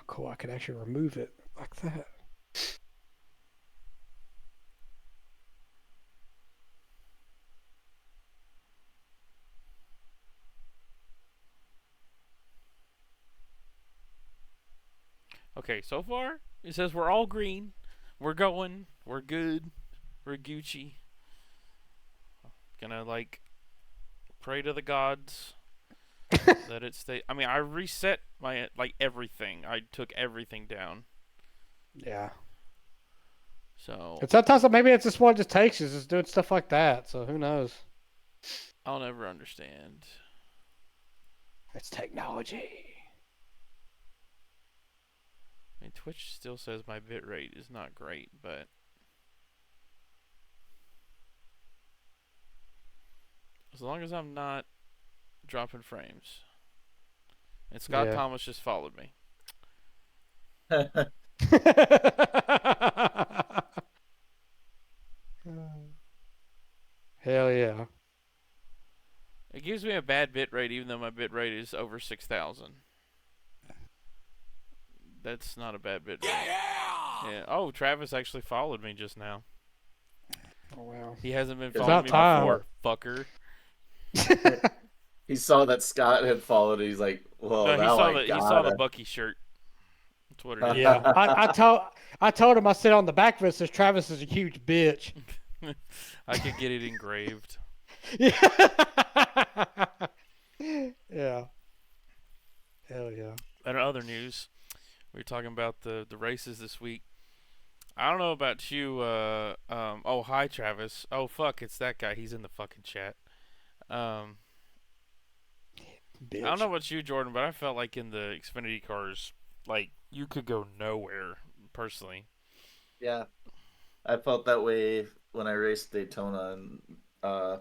Oh, cool. I can actually remove it like that. Okay, so far it says we're all green. We're going. We're good. We're Gucci. Gonna like pray to the gods that it stay. I mean, I reset my like everything. I took everything down. Yeah. So And sometimes maybe it's just what it just takes is just doing stuff like that. So who knows? I'll never understand. It's technology. I mean, Twitch still says my bitrate is not great, but as long as I'm not dropping frames. And Scott Yeah. Thomas just followed me. Hell yeah. It gives me a bad bitrate even though my bitrate is over 6,000. That's not a bad bitrate. Yeah. Oh, Travis actually followed me just now. Oh wow. He hasn't been It's following about me time. before, fucker. He saw that Scott had followed. He's like, "Well, No, he now saw I the gotta." Bucky shirt. That's what it is. Yeah. I told him I sit on the back of it says Travis is a huge bitch. I could get it engraved. Yeah. Yeah. Hell yeah. And other news, we were talking about the races this week. I don't know about you. Oh, hi, Travis. Oh, fuck, it's that guy. He's in the fucking chat. Um, I don't Bitch. know about you, Jordan, but I felt like in the Xfinity cars, like you could go nowhere. Personally, Yeah, I felt that way when I raced Daytona uh,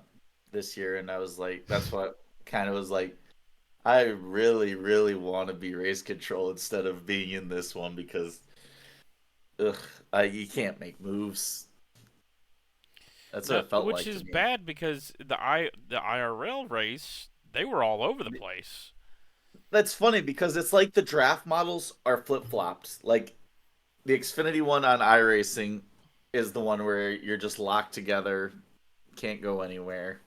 this year, and I was like, that's what kind of was like. I really, really want to be race control instead of being in this one because, ugh, you can't make moves. That's what no, it felt which like to is me. bad because the IRL race they were all over the place. That's funny because it's like the draft models are flip flopped. Like the Xfinity one on iRacing is the one where you're just locked together, can't go anywhere.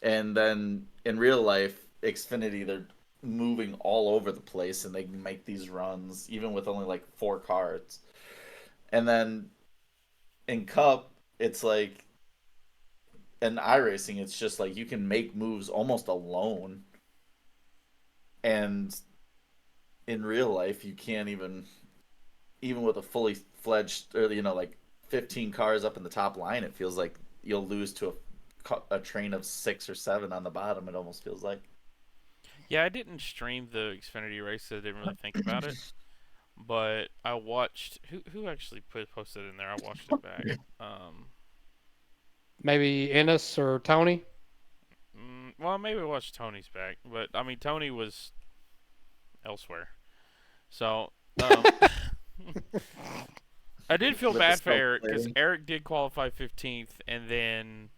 And then in real life, Xfinity, they're moving all over the place and they can make these runs even with only like four cards. And then in Cup, it's like in iRacing, it's just like you can make moves almost alone. And in real life, you can't even with a fully fledged, or like 15 cars up in the top line, it feels like you'll lose to a train of six or seven on the bottom. It almost feels like. Yeah, I didn't stream the Xfinity race, so I didn't really think about it. But I watched who actually posted in there. I watched it back. Maybe Ennis or Tony. Well, maybe I watched Tony's back, but I mean Tony was elsewhere. So I did feel With the bad for scope Eric because plating. Eric did qualify 15th and then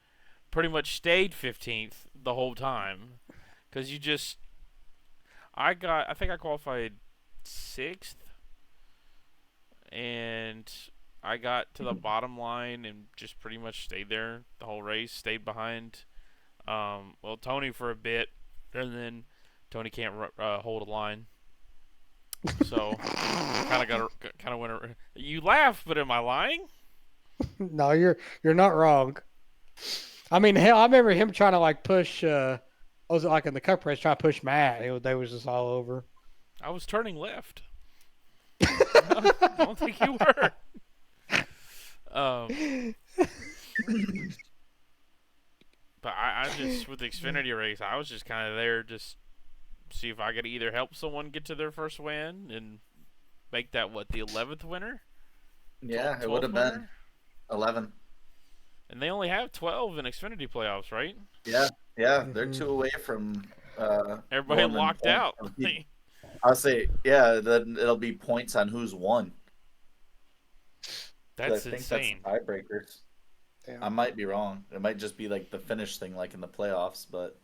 pretty much stayed 15th the whole time. Because I think I qualified 6th and I got to the bottom line and just pretty much stayed there the whole race, stayed behind. Well, Tony for a bit, and then Tony can't hold a line. So kind of went. You laugh, but am I lying? No, you're not wrong. I mean, hell, I remember him trying to like push. Was it like in the cup race trying to push Matt? They was just all over. I was turning left. I don't think you were. Um, but I just with the Xfinity race, I was just kind of there, just see if I could either help someone get to their first win and make that what the 11th winner, Yeah, it would 12th have been winner, 11. and they only have 12 in Xfinity playoffs, right? Yeah, yeah, they're Hmm. two away from Everybody Norman locked points. out. I'll say, yeah, then it'll be points on who's won. 'Cause That's I think that's the insane. tiebreakers. Yeah. I might be wrong. It might just be like the finish thing, like in the playoffs. But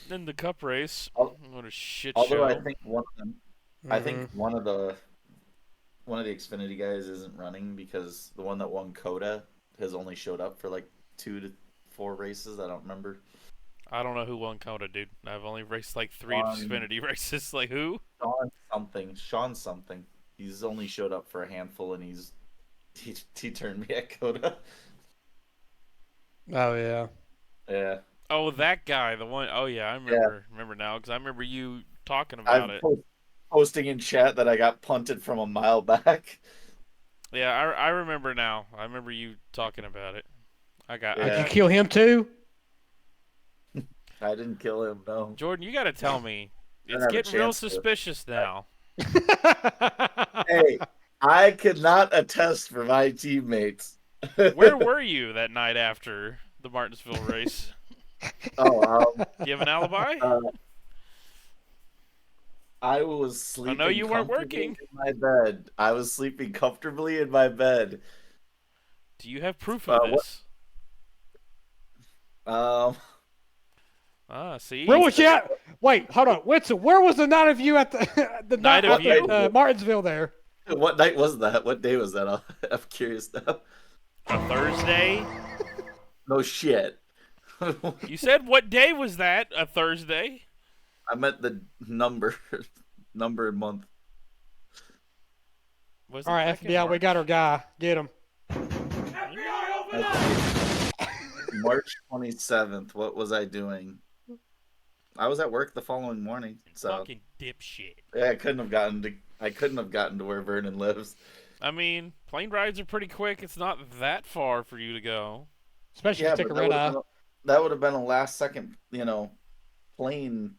Then the Cup race, I'll, What a shit Although I show. think I think Mhm. one of the Xfinity guys isn't running because the one that won Coda has only showed up for like 2 to 4 races. I don't remember. I don't know who won Kona, dude. I've only raced like 3 Sean, Xfinity races. Like who? Sean something. He's only showed up for a handful, and he turned me at Coda. Oh yeah. Yeah, Oh, that guy, the one oh yeah, I yeah. remember now because I remember you talking about I've it. posting in chat that I got punted from a mile back. Yeah, I remember now. I remember you talking about it. I Did you Yeah, got kill him too? I didn't kill him. No, Jordan, you got to tell me. I didn't It's have a getting real chance to. suspicious now. Hey, I could not attest for my teammates. Where were you that night after the Martinsville race? Oh, Do you have an alibi? uh, I was I know sleeping you weren't comfortably working. in my bed. I was sleeping comfortably in my bed. Do you have proof of What? this? Um, Ah, Where see? was you at? Wait, hold on, Witzel. Where was the night of you at the the Night night of at what the night? you? Martinsville there? What night was that? What day was that? I'm curious now. A Thursday? No shit. You said what day was that? A Thursday? I meant the number, number and month. Was All it right, back in FBI, we got our March? guy. Get him. Let's see. March 27th. What was I doing? I was at work the following morning, so Fucking dipshit. yeah, I couldn't have gotten to where Vernon lives. I mean, plane rides are pretty quick. It's not that far for you to go. Especially if Yeah, you take but a red eye. that would have been a last second, plane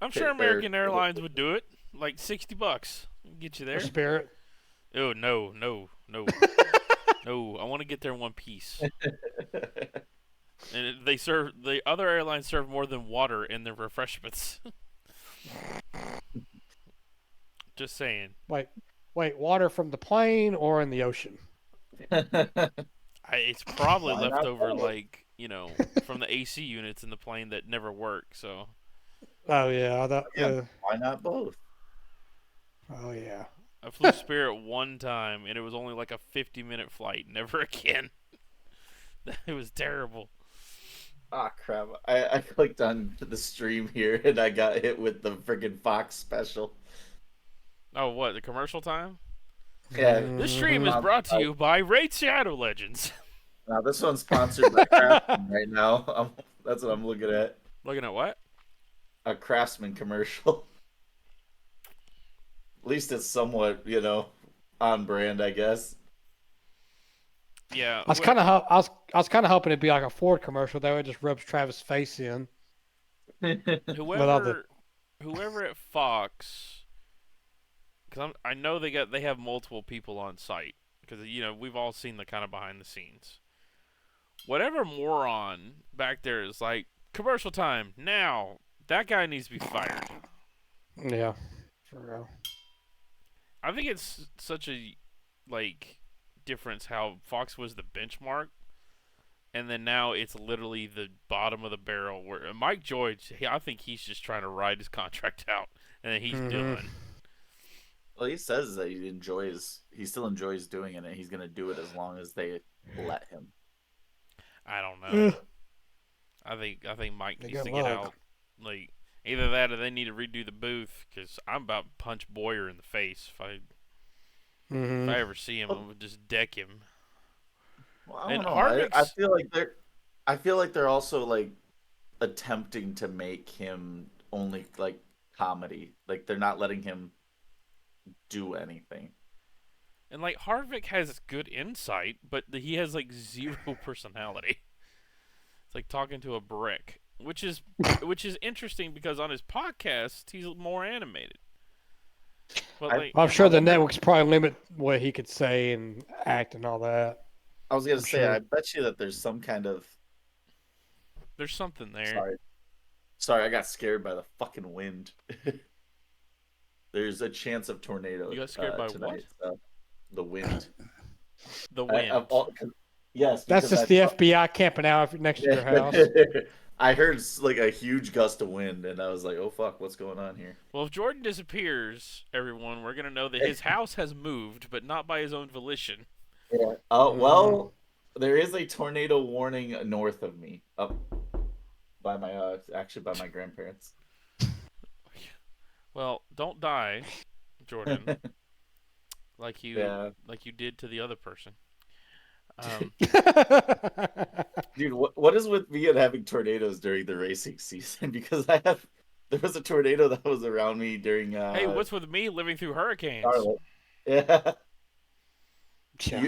I'm sure hit there. American Airlines would do it. Like $60. Get you Or there. Spirit. Oh, no, no, no. No, I want to get there in one piece. And the other airlines serve more than water in their refreshments. Just saying. Wait, water from the plane or in the ocean? It's probably Why left not over, both? like, from the AC units in the plane that never work, so. Oh yeah, Again, why not both? oh yeah. I flew Spirit one time, and it was only like a 50-minute flight. Never again. It was terrible. Ah, crap. I clicked on the stream here and I got hit with the friggin' Fox special. Oh, what? The commercial time? Yeah, This stream is Mhm. brought to you by Raid Shadow Legends. now this one's sponsored by Craftsman right now. That's what I'm looking at. Looking at what? A Craftsman commercial. At least it's somewhat, on brand, I guess. Yeah. I was kind of hoping it'd be like a Ford commercial. That way it just rubs Travis' face in without the. Whoever at Fox, because I know they have multiple people on site, because we've all seen the kind of behind the scenes. Whatever moron back there is like, commercial time now. That guy needs to be fired. Yeah, for real. I think it's such a difference how Fox was the benchmark, and then now it's literally the bottom of the barrel. Where Mike George, I think he's just trying to ride his contract out, and then he's done. Well, he says that he still enjoys doing it, and he's gonna do it as long as they let him. I don't know. I think Mike needs to get out. Like, either that or they need to redo the booth, because I'm about to punch Boyer in the face if I ever see him. I would just deck him. Well, I And don't know. Harvick's I feel like they're also like attempting to make him only like comedy. Like they're not letting him do anything. and like Harvick has good insight, but he has like zero personality. It's like talking to a brick, which is interesting because on his podcast he's more animated. But like, I'm sure the networks probably limit what he could say and act and all that. I was gonna say, sure. I bet you that there's some kind of. there's something there. Sorry, I got scared by the fucking wind. There's a chance of tornado. You got scared by tonight. The wind. The wind. Yes, That's because just the FBI camping out next to your house. I heard like a huge gust of wind, and I was like, "Oh fuck, what's going on here?" Well, if Jordan disappears, everyone, we're gonna know that his house has moved, but not by his own volition. Yeah. Hmm. Well, there is a tornado warning north of me, up by my actually by my grandparents. Well, don't die, Jordan, Yeah, like you did to the other person. Um, dude, what is with me and having tornadoes during the racing season? Because there was a tornado that was around me during hey, what's with me living through hurricanes? Charlotte. Yeah, Yeah.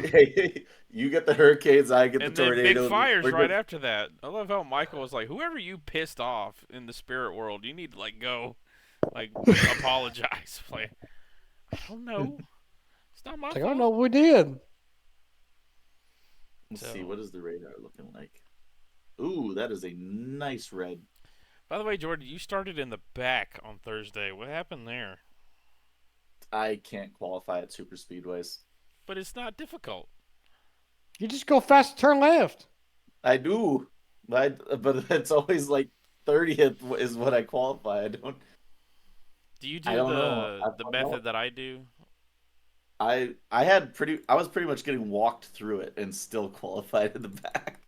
you get the hurricanes, I get the And then big tornadoes. fires We're right just after that. I love how Michael was like, "Whoever you pissed off in the spirit world, you need to like go, like apologize." Like, I don't know. It's not my It's like, I don't know fault. what we did. let's see, So, what is the radar looking like? Ooh, that is a nice red. by the way, Jordan, you started in the back on Thursday. What happened there? I can't qualify at super speedways. But it's not difficult. You just go fast and turn left. I do, but it's always like 30th is what I qualify. Do you I do don't know. the method that I do? I was pretty much getting walked through it and still qualified in the back.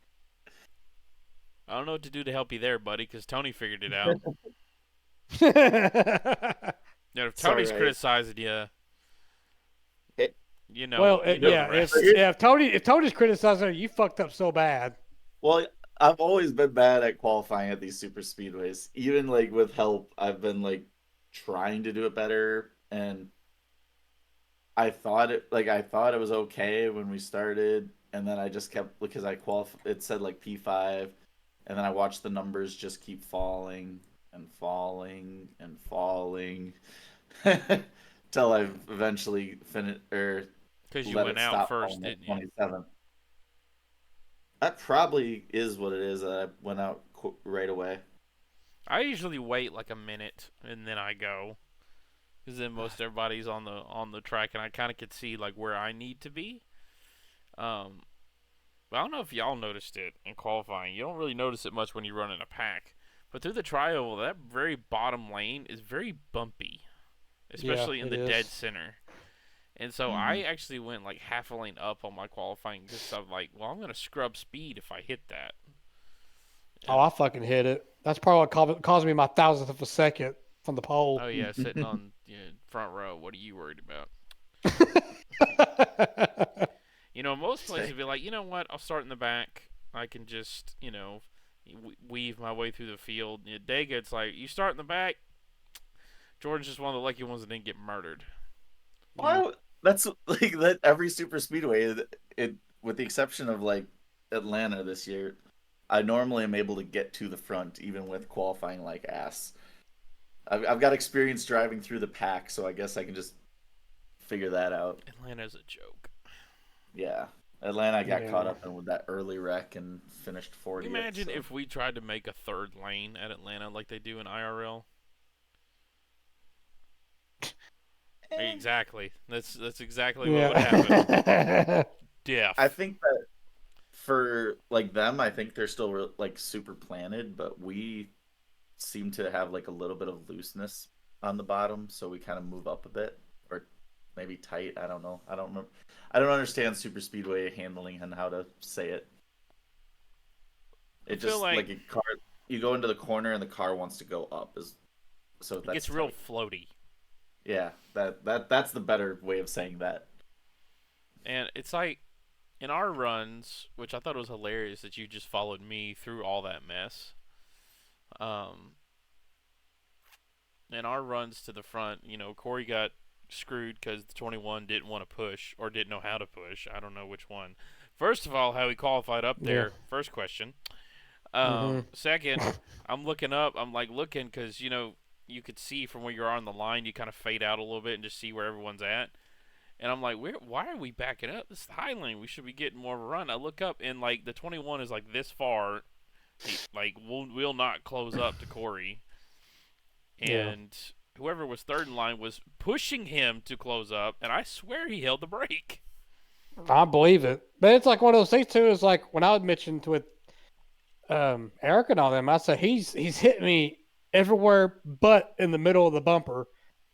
I don't know what to do to help you there, buddy, because Tony figured it out. You know, if It's all Tony's right. criticizing you, It, Well, you know the yeah, if rest. yeah, if Tony's criticizing her, you fucked up so bad. well, I've always been bad at qualifying at these super speedways. Even like with help, I've been like trying to do it better, and I thought it was okay when we started, and then I just kept because I qualified. It said like P5, and then I watched the numbers just keep falling and falling and falling, till I eventually finished or Because you let went it out stop first, falling at didn't you? 27. That probably is what it is that I went out right away. I usually wait like a minute and then I go, because then most everybody's on the track and I kind of could see like where I need to be. Um, but I don't know if y'all noticed it in qualifying. You don't really notice it much when you run in a pack, but through the trial, that very bottom lane is very bumpy, Yeah, especially in it the dead is. center. And so I Hmm. actually went like half a lane up on my qualifying because I'm like, well, I'm gonna scrub speed if I hit that. Oh, And I fucking hit it. That's probably what caused me my thousandth of a second from the oh pole. yeah, sitting on front row. What are you worried about? You know, most places Stay. would be like, you know what? I'll start in the back. I can just, weave my way through the field. Dega, it's like you start in the back. Jordan's just one of the lucky ones that didn't get murdered. Yeah. Why? That's like that every super speedway. With the exception of like Atlanta this year, I normally am able to get to the front even with qualifying like ass. I've got experience driving through the pack, so I guess I can just figure that out. Atlanta's a joke. Yeah, Atlanta I got caught Yeah. up in with that early wreck and finished Can you 40th. imagine So if we tried to make a third lane at Atlanta like they do in IRL? eh, Exactly. That's exactly what would happen. Yeah. I Death. think that for like them, I think they're still like super planted, but we seem to have like a little bit of looseness on the bottom, so we kind of move up a bit, or maybe tight. I don't know. I don't remember. I don't understand super speedway handling and how to say it. I It feel just like like a car. You go into the corner and the car wants to go up. Is so it that's gets real tight. floaty. Yeah, that's the better way of saying that. And it's like in our runs, which I thought was hilarious that you just followed me through all that mess. Um, in our runs to the front, Corey got screwed because the 21 didn't want to push or didn't know how to push. I don't know which one. First of all, how he qualified up Yeah. there. First question. Mhm. Second, I'm looking up. I'm like looking because you could see from where you are on the line. You kind of fade out a little bit and just see where everyone's at. And I'm like, why are we backing up? This is the high lane. We should be getting more of a run. I look up and like the 21 is like this far. Like will not close up to Corey. Yeah. And whoever was third in line was pushing him to close up. And I swear he held the brake. I believe it. But it's like one of those things too. Is like when I would mention with Eric and all them, I say he's hit me everywhere but in the middle of the bumper.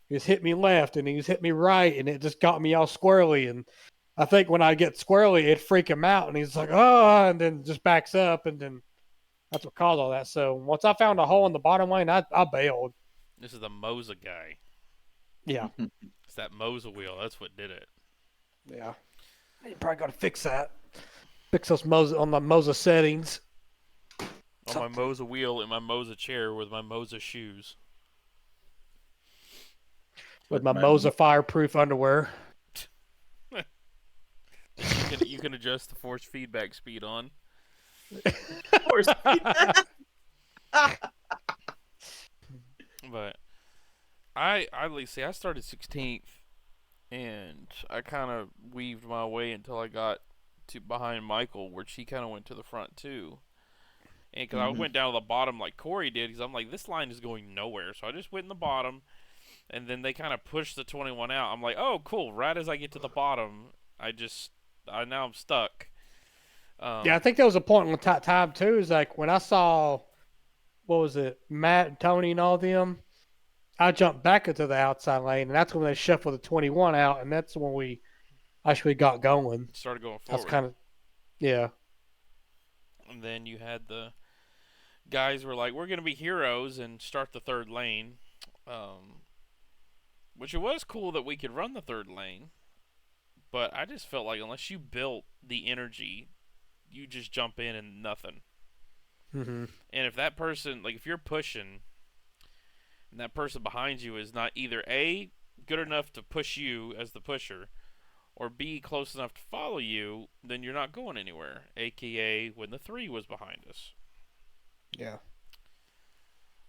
He's hit me left and he's hit me right, and it just got me all squirrely. And I think when I get squirrely, it freak him out, and he's like, oh, and then just backs up, and then that's what caused all that. So once I found a hole in the bottom lane, I bailed. This is the Mosa guy. Yeah, It's that Mosa wheel. That's what did it. yeah. You probably got to fix that. Fix those Mosa on the Mosa settings. On my Mosa wheel in my Mosa chair with my Mosa shoes. With my Mosa fireproof underwear. You can adjust the force feedback speed on. Force feedback. But I started 16th, and I kind of weaved my way until I got to behind Michael, where she kind of went to the front too. And because I went down to the bottom like Corey did, because I'm like, this line is going nowhere. So I just went in the bottom, and then they kind of pushed the 21 out. I'm like, oh, cool. Right as I get to the bottom, now I'm stuck. Yeah, I think there was a point in time too. Is like when I saw, what was it, Matt and Tony and all them. I jumped back into the outside lane, and that's when they shuffled the 21 out, and that's when we actually got going. Started going That's forward. kind of, yeah. And then you had the guys were like, we're going to be heroes and start the third lane. Which it was cool that we could run the third lane. But I just felt like unless you built the energy, you just jump in and nothing. Mm-hmm. And if that person, like if you're pushing, and that person behind you is not either A, good enough to push you as the pusher, or B, close enough to follow you, then you're not going anywhere. AKA when the 3 was behind us. Yeah.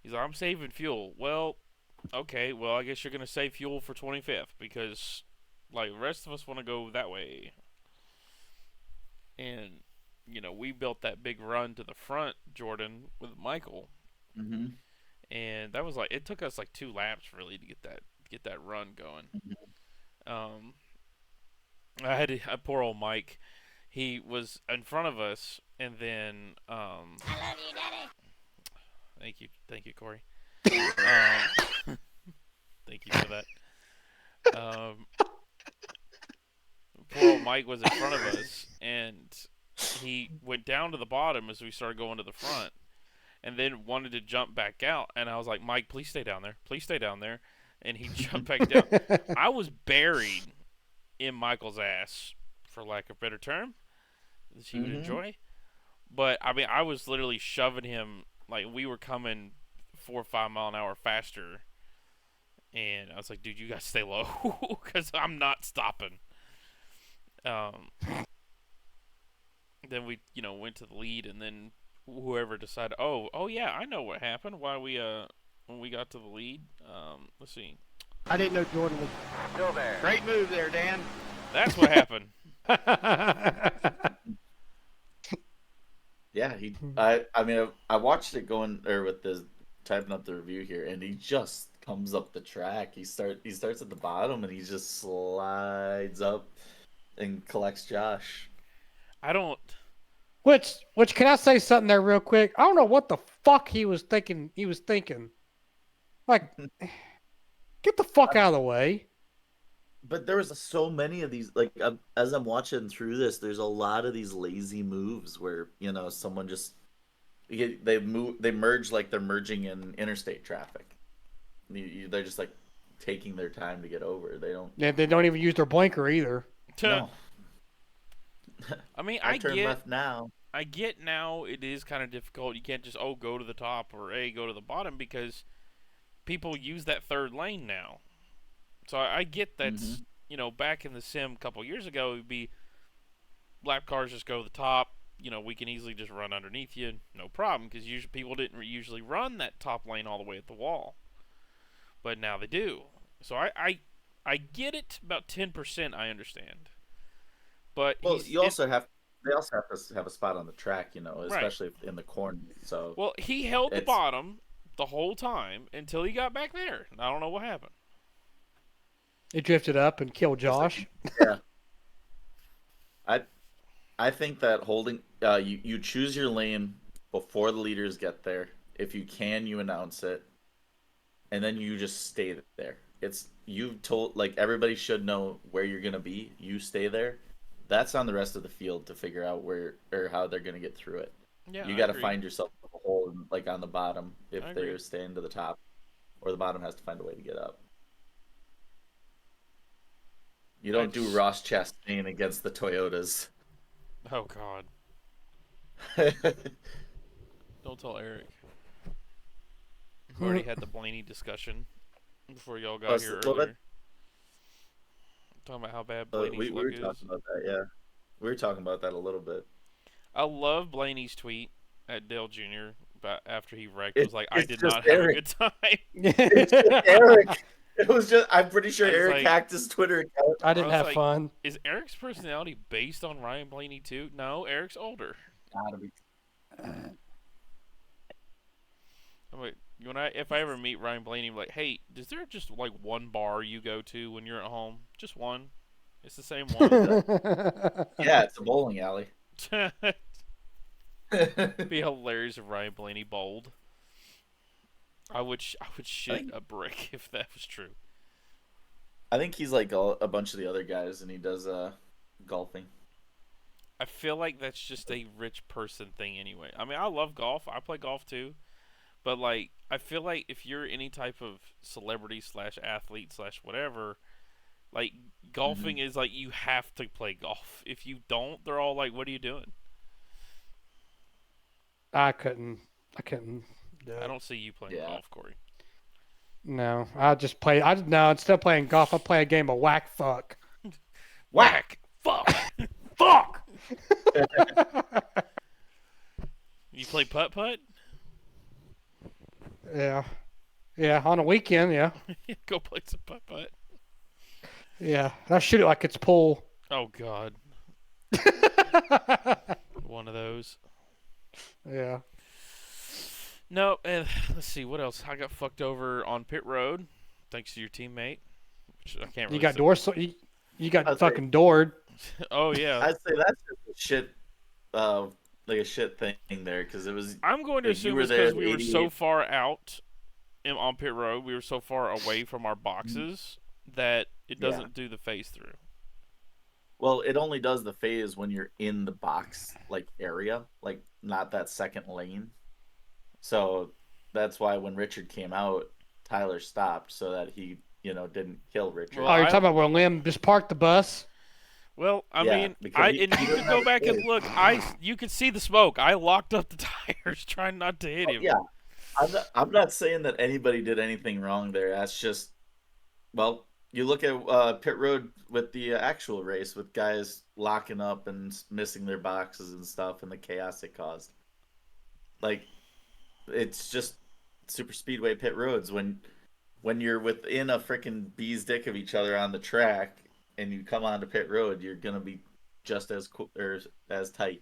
He's like, I'm saving fuel. Well, okay, well, I guess you're going to save fuel for 25th, because, like, the rest of us want to go that way. And, we built that big run to the front, Jordan, with Michael. Mm-hmm. And that was like, it took us like 2 laps really to get that run going. I had poor old Mike. He was in front of us, and then I love you, Daddy. Thank you, Corey. Thank you for that. Poor old Mike was in front of us, and he went down to the bottom as we started going to the front. And then wanted to jump back out, and I was like, Mike, please stay down there. Please stay down there. And he jumped back down. I was buried in Michael's ass, for lack of a better term, that he would enjoy. But, I mean, I was literally shoving him, like, we were coming 4 or 5 mile an hour faster. And I was like, dude, you gotta stay low, because I'm not stopping. Then we, went to the lead, and then whoever decided, oh yeah, I know what happened. Why we when we got to the lead. Let's see. I didn't know Jordan was still there. Great move there, Dan. That's what happened. Yeah, I mean, I watched it going or with the typing up the review here, and he just comes up the track. He starts at the bottom, and he just slides up and collects Josh. I don't. Which can I say something there real quick? I don't know what the fuck he was thinking. Like, get the fuck out of the way. But there was so many of these. Like, as I'm watching through this, there's a lot of these lazy moves where someone just they merge like they're merging in interstate traffic. They're just like taking their time to get over. They don't. Yeah, they don't even use their blinker either. No. I mean, I turn left now. I get now it is kind of difficult. You can't just go to the top or go to the bottom because people use that third lane now. So I get that's back in the sim a couple years ago, it would be lap cars just go to the top. We can easily just run underneath you, no problem, because people didn't usually run that top lane all the way at the wall, but now they do. So I get it. About 10%, I understand. But they also have to have a spot on the track, especially in the corner. So he held the bottom the whole time until he got back there. I don't know what happened. It drifted up and killed Josh. Yeah. I think that holding you choose your lane before the leaders get there. If you can, you announce it, and then you just stay there. It's you've told like everybody should know where you're gonna be. You stay there. That's on the rest of the field to figure out where or how they're gonna get through it. Yeah, You I got to agree. find yourself a hole like on the bottom if I agree. they're staying to the top, or the bottom has to find a way to get up. You don't do Ross Chastain against the Toyotas. Oh God! Don't tell Eric. We've already had the Blaney discussion before y'all got here earlier. Talking about how bad Blaney's we look were is. talking about that, yeah. We were talking about that a little bit. I love Blaney's tweet at Dale Jr. But after he wrecked. It was like, I did just not have a Eric. good time. It's just Eric. It was just, I'm pretty sure I was Eric like- hacked his Twitter account. I didn't was have like- fun. Is Eric's personality based on Ryan Blaney too? No, Eric's older. Gotta be. I'm like, if I ever meet Ryan Blaney, I'm like, hey, is there just like one bar you go to when you're at home? Just one. It's the same one. Yeah, it's a bowling alley. Be hilarious if Ryan Blaney bowled. I would shit a brick if that was true. I think he's like a bunch of the other guys, and he does golfing. I feel like that's just a rich person thing anyway. I mean, I love golf. I play golf too. But, like, I feel like if you're any type of celebrity / athlete / whatever, like, golfing is like you have to play golf. If you don't, they're all like, what are you doing? I couldn't. Do I it. don't see you playing golf, Corey. No, I just play. Instead of playing golf, I play a game of whack fuck. Whack! Fuck! Fuck! You play putt-putt? Yeah. Yeah, on a weekend, yeah. Go play some putt-putt. Yeah. I shoot it like it's pool. Oh, God. One of those. Yeah. No, and let's see, what else? I got fucked over on pit road, thanks to your teammate. Which I can't really You got say- door. You got I'd fucking doored. Oh, yeah. I'd say that's just a shit, like a shit thing there, because it was. I'm going to like, you assume were it's there because at we were so 88. far out on pit road, we were so far away from our boxes that it Yeah. doesn't do the phase through. Well, it only does the phase when you're in the box like area, like not that second lane. So that's why when Richard came out, Tyler stopped so that he, didn't kill Richard. Well, Oh, you're I- talking about where Lim just parked the bus? Well, I Yeah, mean, because he and you didn't can have go a back and phase. look. You could see the smoke. I locked up the tires trying not to hit him. Yeah, I'm not saying that anybody did anything wrong there. That's just, well, you look at pit road with the actual race with guys locking up and missing their boxes and stuff and the chaos it caused. Like, it's just super speedway pit roads when you're within a freaking bee's dick of each other on the track and you come onto pit road, you're gonna be just as or as tight.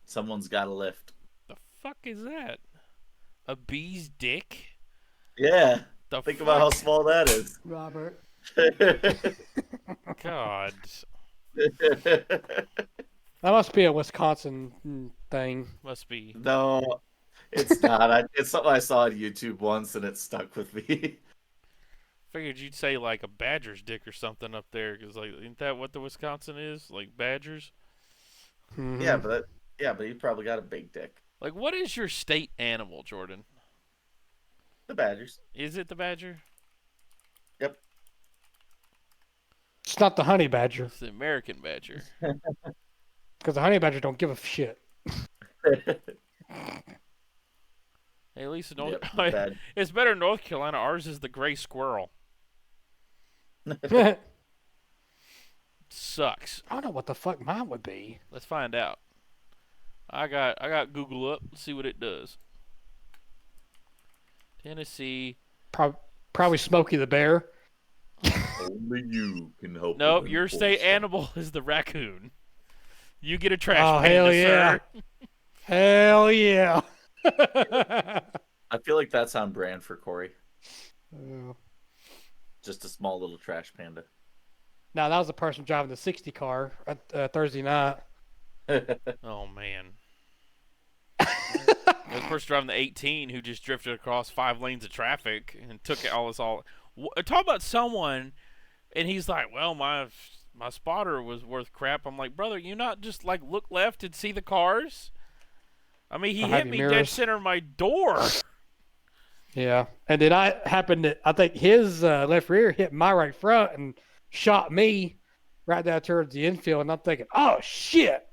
Someone's got to lift. The fuck is that? A bee's dick? Yeah, The think about how fuck? small that is. Robert. God. That must be a Wisconsin thing. Must be. No, it's not. It's something I saw on YouTube once, and it stuck with me. Figured you'd say like a badger's dick or something up there, because like, isn't that what the Wisconsin is? Like badgers? Mhm. Yeah, but he probably got a big dick. Like, what is your state animal, Jordan? The Badgers. Is it the badger? Yep. It's not the honey badger, It's the American badger. because the honey badger don't give a shit. Hey, at least Yep, the bad. it's better in North Carolina. Ours is the gray squirrel. I Sucks. don't know what the fuck mine would be. Let's find out. I got Google up. Let's see what it does. Tennessee. Probably Smokey the Bear. Only you can help. No, with your state enforcement. animal is the raccoon. You get a trash Oh, panda, hell yeah. sir. Hell yeah. I feel like that's on brand for Corey. Oh. Just a small little trash panda. Now, that was the person driving the 60 car Thursday night. Oh man. The person driving the 18 who just drifted across 5 lanes of traffic and took all this all. Talk about someone, and he's like, "Well, my spotter was worth crap." I'm like, "Brother, you not just like look left and see the cars?" I mean, he hit me dead center of my door. Yeah, and then I think his left rear hit my right front and shot me right down towards the infield, and I'm thinking, oh shit!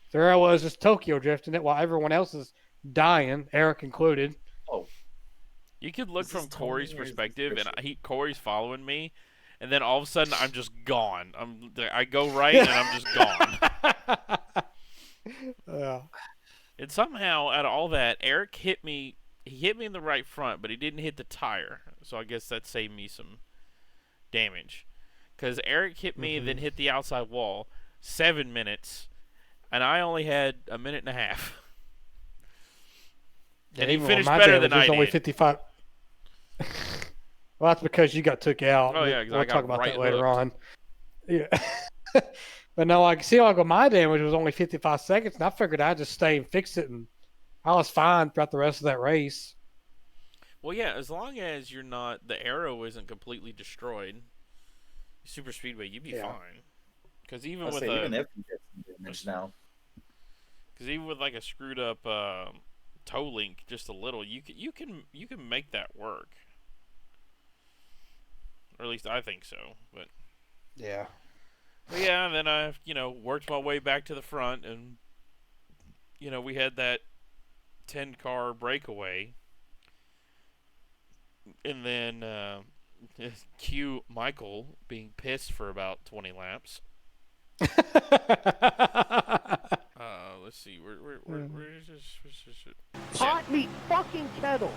So there I was just Tokyo drifting it while everyone else is dying, Eric included. Oh, you could look from Corey's perspective, and Corey's following me, and then all of a sudden I'm just gone. I go right and I'm just gone. Yeah. And somehow, out of all that, Eric hit me. He hit me in the right front, but he didn't hit the tire. So I guess that saved me some damage. Because Eric hit me, then hit the outside wall. 7 minutes. And I only had a minute and a half. And he finished better than I did. Only 55. Well, that's because you got took out. Oh, yeah. We'll talk about that later on. Yeah. But no, my damage was only 55 seconds, and I figured I'd just stay and fix it, and I was fine throughout the rest of that race. Well, yeah, as long as you're not, the arrow isn't completely destroyed, super speedway, you'd be fine. Because even with even if you get some damage now, because even with like a screwed up toe link, just a little, you can make that work. Or at least I think so. But yeah. But yeah, and then I worked my way back to the front, and we had that 10-car breakaway, and then cue Michael being pissed for about 20 laps. Let's see, where is this? Pot meat fucking kettle.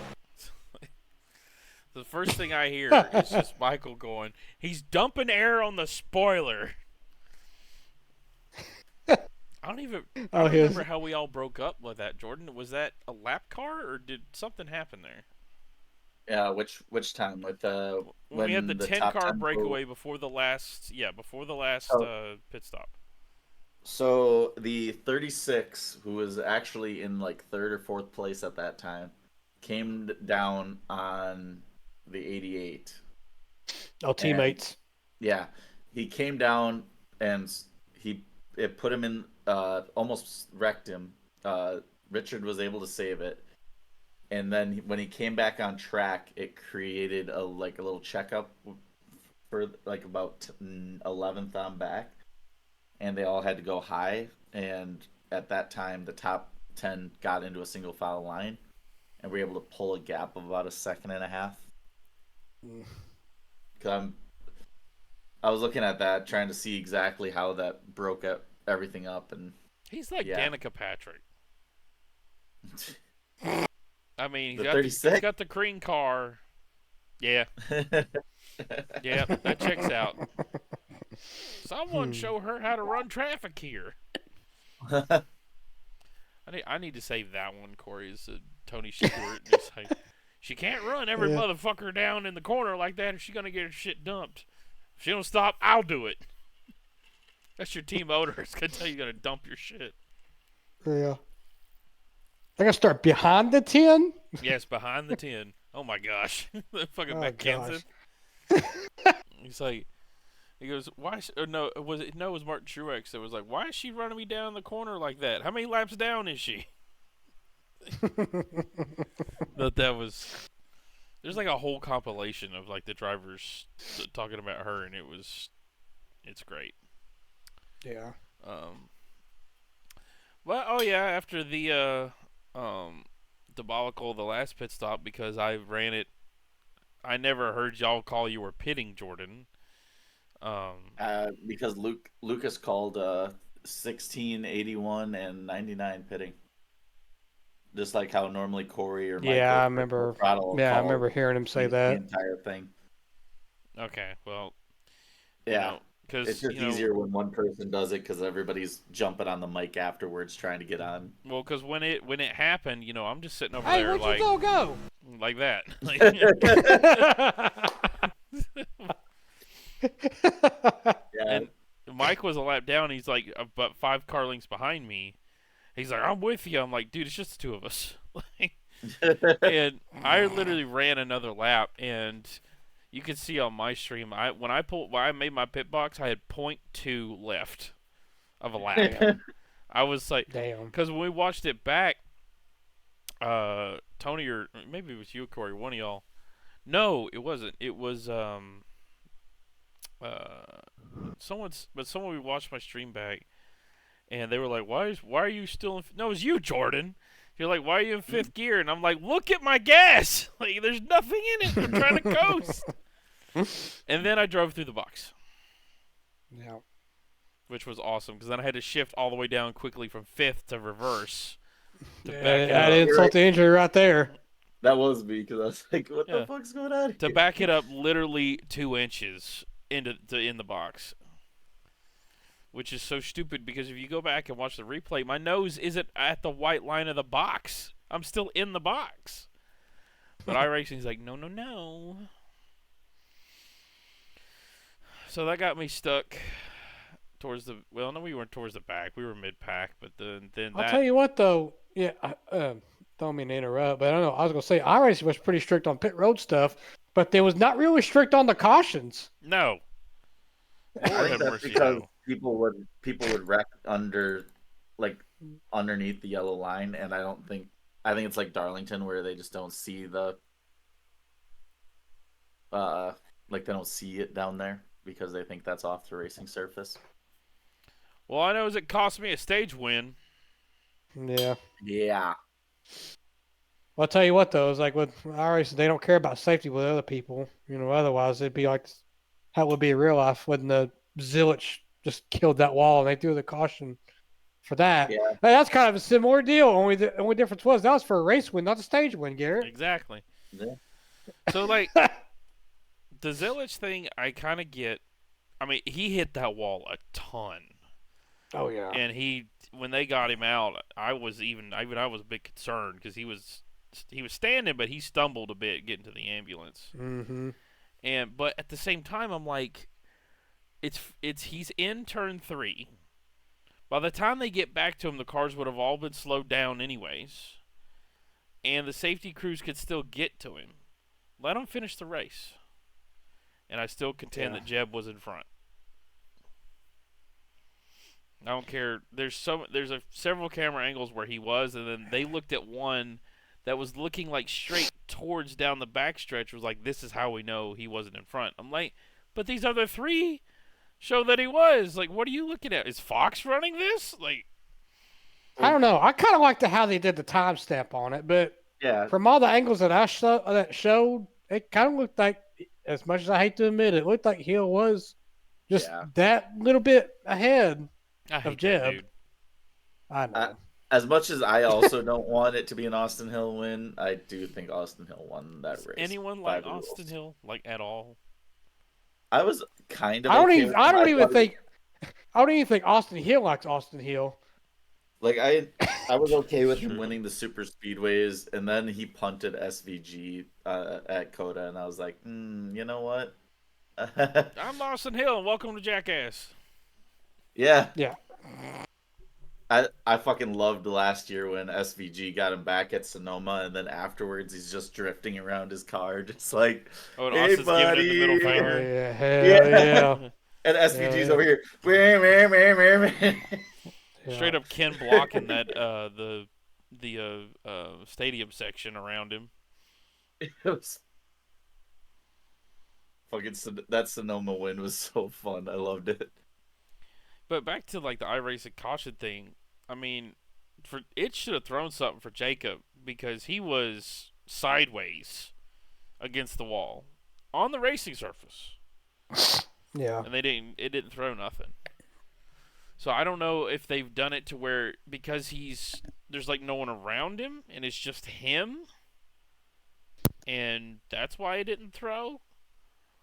The first thing I hear is just Michael going, "He's dumping air on the spoiler." I don't remember how we all broke up with that, Jordan. Was that a lap car, or did something happen there? Yeah, which time with when we had the 10-car breakaway before the last pit stop. So the 36, who was actually in like 3rd or 4th place at that time, came down on the 88. Oh, teammates. Yeah, he came down and it put him in, almost wrecked him. Richard was able to save it, and then when he came back on track, it created a little checkup for like about 11th on back, and they all had to go high. And at that time, the top 10 got into a single file line, and we were able to pull a gap of about a second and a half. Because I was looking at that, trying to see exactly how that broke everything up, and he's like Danica Patrick. I mean, he's got the green car. Yeah. Yeah, that checks out. Someone show her how to run traffic here. I need to save that one, Corey. Is Tony Stewart. Just like, she can't run every motherfucker down in the corner like that, or she's gonna get her shit dumped. If she don't stop, I'll do it. That's your team owner. It's gonna tell you you're gonna dump your shit. Yeah. I gotta start behind the 10? Yes, behind the 10. Oh my gosh. Fucking McKenzie. He's like, he goes, why? No, it was Martin Truex that was like, why is she running me down the corner like that? How many laps down is she? But that was. There's like a whole compilation of like the drivers talking about her, and it's great. Yeah. Well, oh yeah, after the debacle, the last pit stop, because I ran it. I never heard y'all call you were pitting, Jordan. Because Lucas called 16, 81, and 99 pitting. Just like how normally Corey or Michael. Yeah, I remember. Yeah, I remember hearing him say that. The entire thing. Okay, well. Yeah, because it's just easier when one person does it, because everybody's jumping on the mic afterwards trying to get on. Well, because when it happened, I'm just sitting over hey, there where'd like, you go? Like that. Yeah. And Mike was a lap down. He's like about 5 car lengths behind me. He's like, I'm with you. I'm like, dude, it's just the two of us. And I literally ran another lap, and you can see on my stream, when I made my pit box, I had .2 left of a lap. Damn. I was like, Damn. because when we watched it back, Tony, or maybe it was you, Corey, one of y'all. No, it wasn't. It was someone we watched my stream back, and they were like, why are you still in no, it was you, Jordan. You're like, why are you in fifth gear? And I'm like, look at my gas. Like, there's nothing in it. I'm trying to coast. And then I drove through the box, Yeah. which was awesome, because then I had to shift all the way down quickly from fifth to reverse to back it That up. insult to injury right there. That was me because I was like, "What Yeah. the fuck's going on?" To Here? back it up literally 2 inches in the box, which is so stupid, because if you go back and watch the replay, my nose isn't at the white line of the box. I'm still in the box. But iRacing's like, no. So that got me stuck towards the. Well, no, we weren't towards the back. We were mid-pack, but then I'll that. tell you what, though. Yeah, don't mean to interrupt, but I don't know. I was gonna say iRacing was pretty strict on pit road stuff, but they was not really strict on the cautions. No. I Lord think have that's mercy, because no. people would wreck underneath the yellow line, and I think it's like Darlington where they just don't see the they don't see it down there because they think that's off the racing surface. Well, I know it cost me a stage win. Yeah. Yeah. Well, I'll tell you what, though, it's like with iRacing, they don't care about safety with other people. Otherwise it'd be like how it would be in real life when the Zilich just killed that wall and they threw the caution for that. Yeah. Hey, that's kind of a similar deal. Only the only difference was that was for a race win, not a stage win, Garrett. Exactly. Yeah. So, like, the Zilich thing, I kind of get. I mean, he hit that wall a ton. Oh yeah. And when they got him out, I was a bit concerned, because he was standing, but he stumbled a bit getting to the ambulance. Mm-hmm. But at the same time, I'm like, he's in turn 3. By the time they get back to him, the cars would have all been slowed down anyways, and the safety crews could still get to him. Let him finish the race. And I still contend that Jeb was in front. I don't care. There's several camera angles where he was, and then they looked at one that was looking like straight towards down the backstretch. Was like, this is how we know he wasn't in front. I'm like, but these other 3 show that he was. Like, what are you looking at? Is Fox running this? Like, I don't know. I kind of liked how they did the timestamp on it, but Yeah. from all the angles that I showed, it kind of looked like, as much as I hate to admit it, looked like Hill was just that little bit ahead I hate of Jeb. that dude. I know. As much as I also don't want it to be an Austin Hill win, I do think Austin Hill won that Does race. anyone like Austin Hill, like, at all? I was kind of. I don't even think Austin Hill likes Austin Hill. Like I was okay with him winning the super speedways, and then he punted SVG at Coda, and I was like, you know what? I'm Austin Hill, and welcome to Jackass. Yeah. Yeah. I fucking loved last year when SVG got him back at Sonoma, and then afterwards he's just drifting around his car, just like, and hey, Austin's giving buddy. it the middle Oh, finger. yeah, hell yeah. And SVG's Yeah. over here. Meh, meh, meh, meh. Yeah. Straight up Ken blocking that the stadium section around him. It was fucking that Sonoma win was so fun. I loved it. But back to, like, the iRacing caution thing. I mean, it should have thrown something for Jacob, because he was sideways against the wall on the racing surface. Yeah. And it didn't throw nothing. So I don't know if they've done it to where, because there's like no one around him and it's just him, and that's why it didn't throw,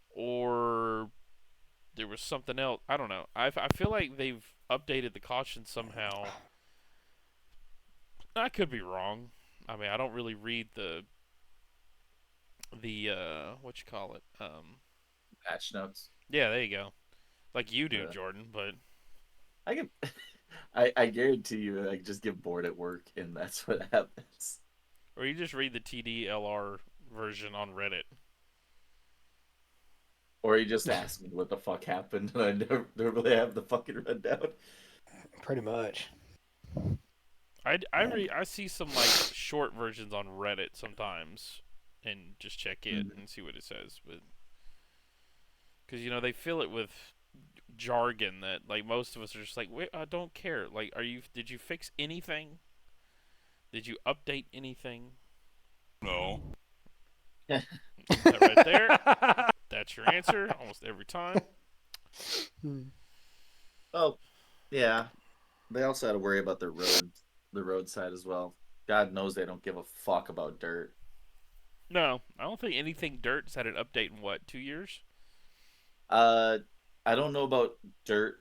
or there was something else. I don't know. I feel like they've updated the caution somehow. I could be wrong. I mean, I don't really read the what you call it. Patch notes. Yeah, there you go. Like you do, Jordan, but I can I guarantee you, I just get bored at work, and that's what happens. Or you just read the TDLR version on Reddit. Or you just ask me what the fuck happened, and I never really have the fucking rundown. Pretty much. I see some like short versions on Reddit sometimes, and just check it and see what it says. But because they fill it with jargon that like most of us are just like, wait, I don't care. Like, did you fix anything? Did you update anything? No. That right there. That's your answer almost every time. Oh, yeah. They also had to worry about the roadside as well. God knows they don't give a fuck about dirt. No, I don't think anything dirt's had an update in what, 2 years? I don't know about dirt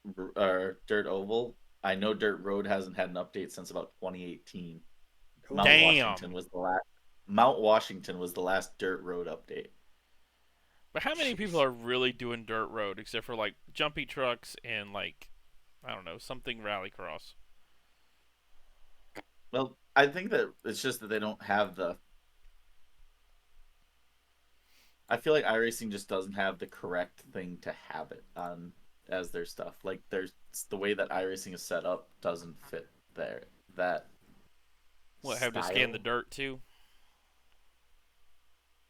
oval. I know dirt road hasn't had an update since about 2018. Damn. Mount Washington was the last dirt road update. But how many people are really doing dirt road except for like jumpy trucks and like, I don't know, something rallycross? Well, I think that it's just that they don't have the. I feel like iRacing just doesn't have the correct thing to have it on as their stuff. Like the way that iRacing is set up doesn't fit that. What, have to scan the dirt too?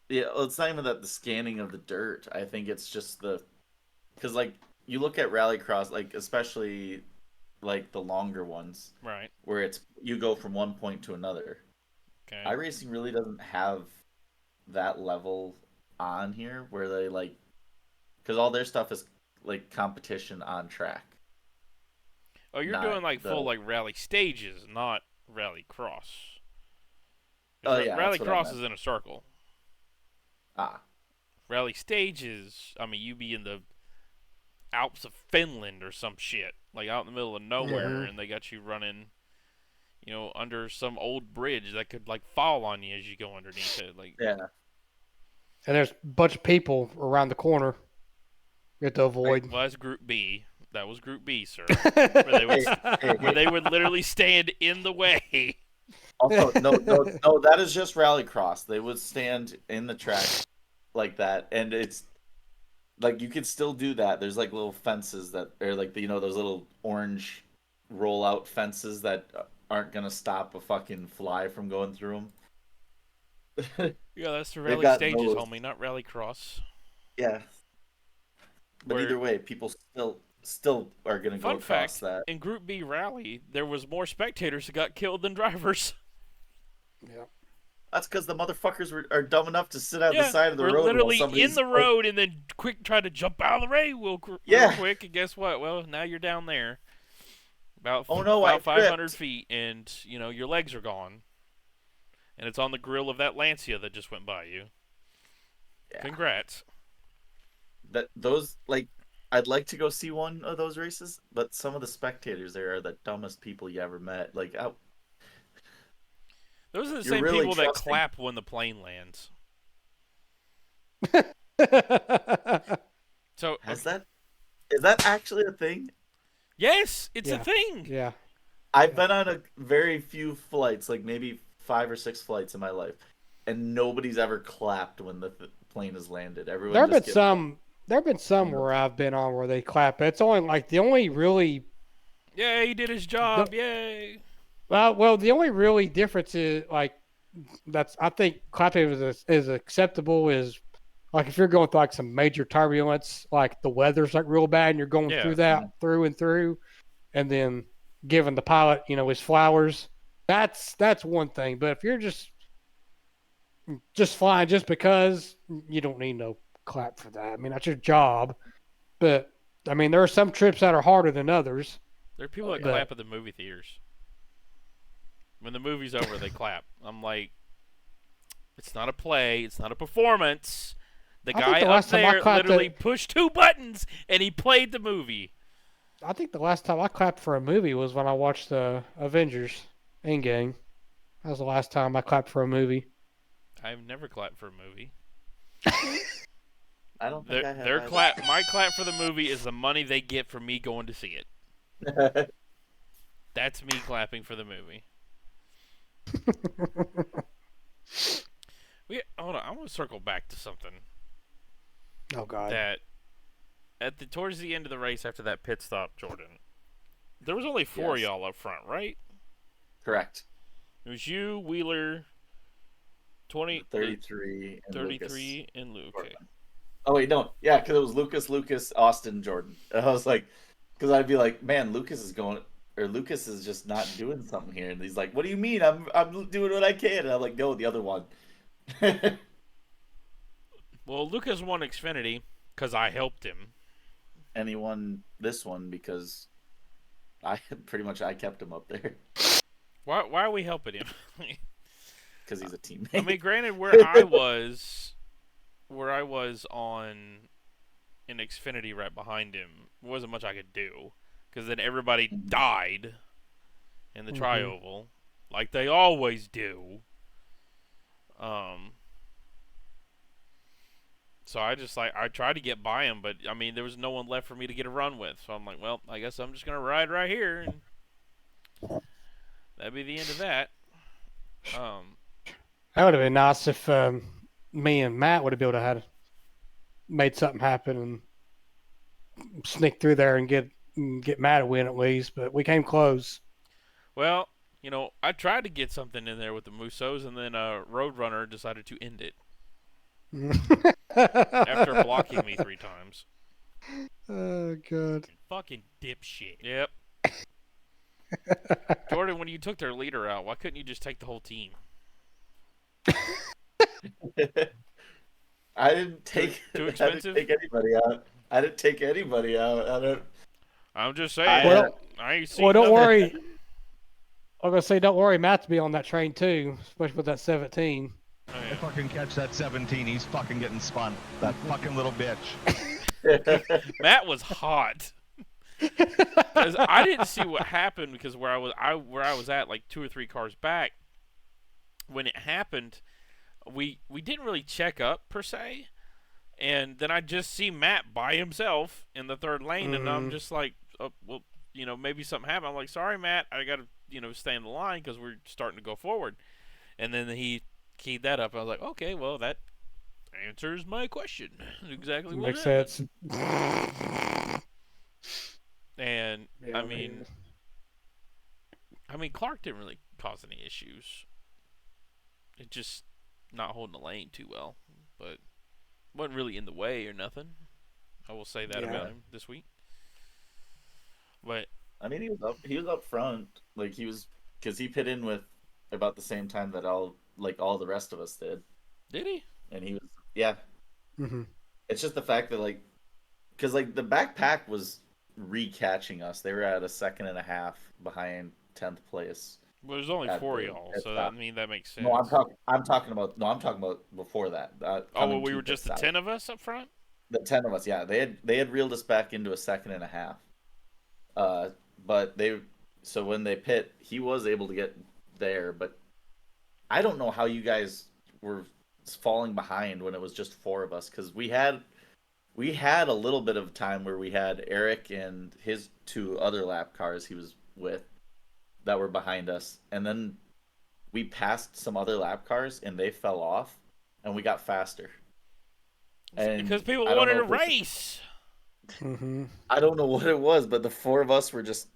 Yeah, well, it's not even that the scanning of the dirt. I think it's just because like you look at rallycross, like especially like the longer ones, right? Where you go from one point to another. Okay. iRacing really doesn't have that level on here where they like, because all their stuff is like competition on track. Oh, you're doing like full like rally stages, not rally cross. Oh yeah, rally cross is in a circle. Ah. Rally stages, I mean, you be in the Alps of Finland or some shit, like out in the middle of nowhere, and they got you running, under some old bridge that could like fall on you as you go underneath it. Like, yeah. And there's a bunch of people around the corner you have to avoid. Well, that's Group B. That was Group B, sir. Where they would literally stand in the way. Also, no, that is just rallycross. They would stand in the track like that, and it's like you could still do that. There's like little fences that are like those little orange rollout fences that aren't gonna stop a fucking fly from going through them. Yeah, that's the rally stages, homie, not rallycross. Yeah, but either way, people still are gonna go across that. In Group B rally, there was more spectators who got killed than drivers. Yeah. That's because the motherfuckers are dumb enough to sit on the side of the road. We're literally in the road and then quick try to jump out of the way real quick. And guess what? Well, now you're down there. About 500 feet, and your legs are gone. And it's on the grill of that Lancia that just went by you. Yeah. Congrats. I'd like to go see one of those races, but some of the spectators there are the dumbest people you ever met. Like, those are the same people that clap when the plane lands. So is that actually a thing? Yes, it's a thing. Yeah. I've been on a very few flights, like maybe 5 or 6 flights in my life, and nobody's ever clapped when the plane has landed. Everyone. There have been some where I've been on where they clap. It's only like the only really. Yeah, he did his job. Yay. Well, the only really difference is like I think clapping is acceptable is like if you're going through like some major turbulence, like the weather's like real bad and you're going through that through and through, and then giving the pilot his flowers. That's one thing. But if you're just flying just because, you don't need no clap for that. I mean, that's your job. But I mean, there are some trips that are harder than others. There are people that clap at the movie theaters. When the movie's over, they clap. I'm like, it's not a play. It's not a performance. The guy up there literally pushed 2 buttons, and he played the movie. I think the last time I clapped for a movie was when I watched Avengers Endgame. That was the last time I clapped for a movie. I've never clapped for a movie. I don't think I have. My clap for the movie is the money they get from me going to see it. That's me clapping for the movie. Hold on. I want to circle back to something Oh God. that towards the end of the race after that pit stop, Jordan. There was only 4 of y'all up front, right? Correct. It was you, Wheeler, 33, and 33, Lucas. and Luke. Okay. Oh wait, no, yeah, because it was Lucas, Austin, Jordan. And I was like, because I'd be like, man, Lucas is just not doing something here, and he's like, what do you mean? I'm doing what I can. And I'm like, no, the other one. Well, Lucas won Xfinity because I helped him. And he won this one because I kept him up there. Why are we helping him? Because he's a teammate. I mean, granted, where I was on an Xfinity right behind him, wasn't much I could do because then everybody died in the tri-oval, like they always do. So I tried to get by him, but I mean, there was no one left for me to get a run with. So I'm like, well, I guess I'm just gonna ride right here, and that'd be the end of that. That would have been nice if me and Matt would have been able to have made something happen and sneak through there and get Matt a win at least, but we came close. Well, you know, I tried to get something in there with the Musos, and then Roadrunner decided to end it after blocking me 3 times. Oh God! Fucking dipshit. Yep. Jordan, when you took their leader out, why couldn't you just take the whole team? I didn't take. Too expensive? I didn't take anybody out. I didn't take anybody out. I'm just saying. I ain't seen don't nothing. worry. I'm gonna say, don't worry, Matt's be on that train too, especially with that 17. Oh, yeah. Fucking catch that 17. He's fucking getting spun. That fucking little bitch. Matt was hot. Because I didn't see what happened because where I was at, like 2 or 3 cars back, when it happened, we didn't really check up per se, and then I just see Matt by himself in the 3rd lane, and I'm just like, oh, well, you know, maybe something happened. I'm like, sorry, Matt, I gotta, you know, stay in the line because we're starting to go forward. And then he keyed that up. I was like, okay, well, that answers my question. Exactly what Makes happened. sense. And Yeah, I mean, Clark didn't really cause any issues. It just not holding the lane too well, but wasn't really in the way or nothing. I will say that about him this week. But I mean, he was up front, like because he pit in with about the same time that all the rest of us did. Did he? And he was, yeah. Mm-hmm. It's just the fact that because the backpack was recatching us. They were at a 1.5 behind 10th place. Well, there's only 4 of y'all, so I mean that makes sense. No, I'm talking about before that. Well, we were just the 10 of us up front. The 10 of us, yeah. They had reeled us back into a 2.5. But so when they pit, he was able to get there, but I don't know how you guys were falling behind when it was just 4 of us, because we had a little bit of time where we had Eric and his 2 other lap cars he was with that were behind us, and then we passed some other lap cars and they fell off and we got faster. And because people wanted to race. Mm-hmm. I don't know what it was, but the 4 of us were just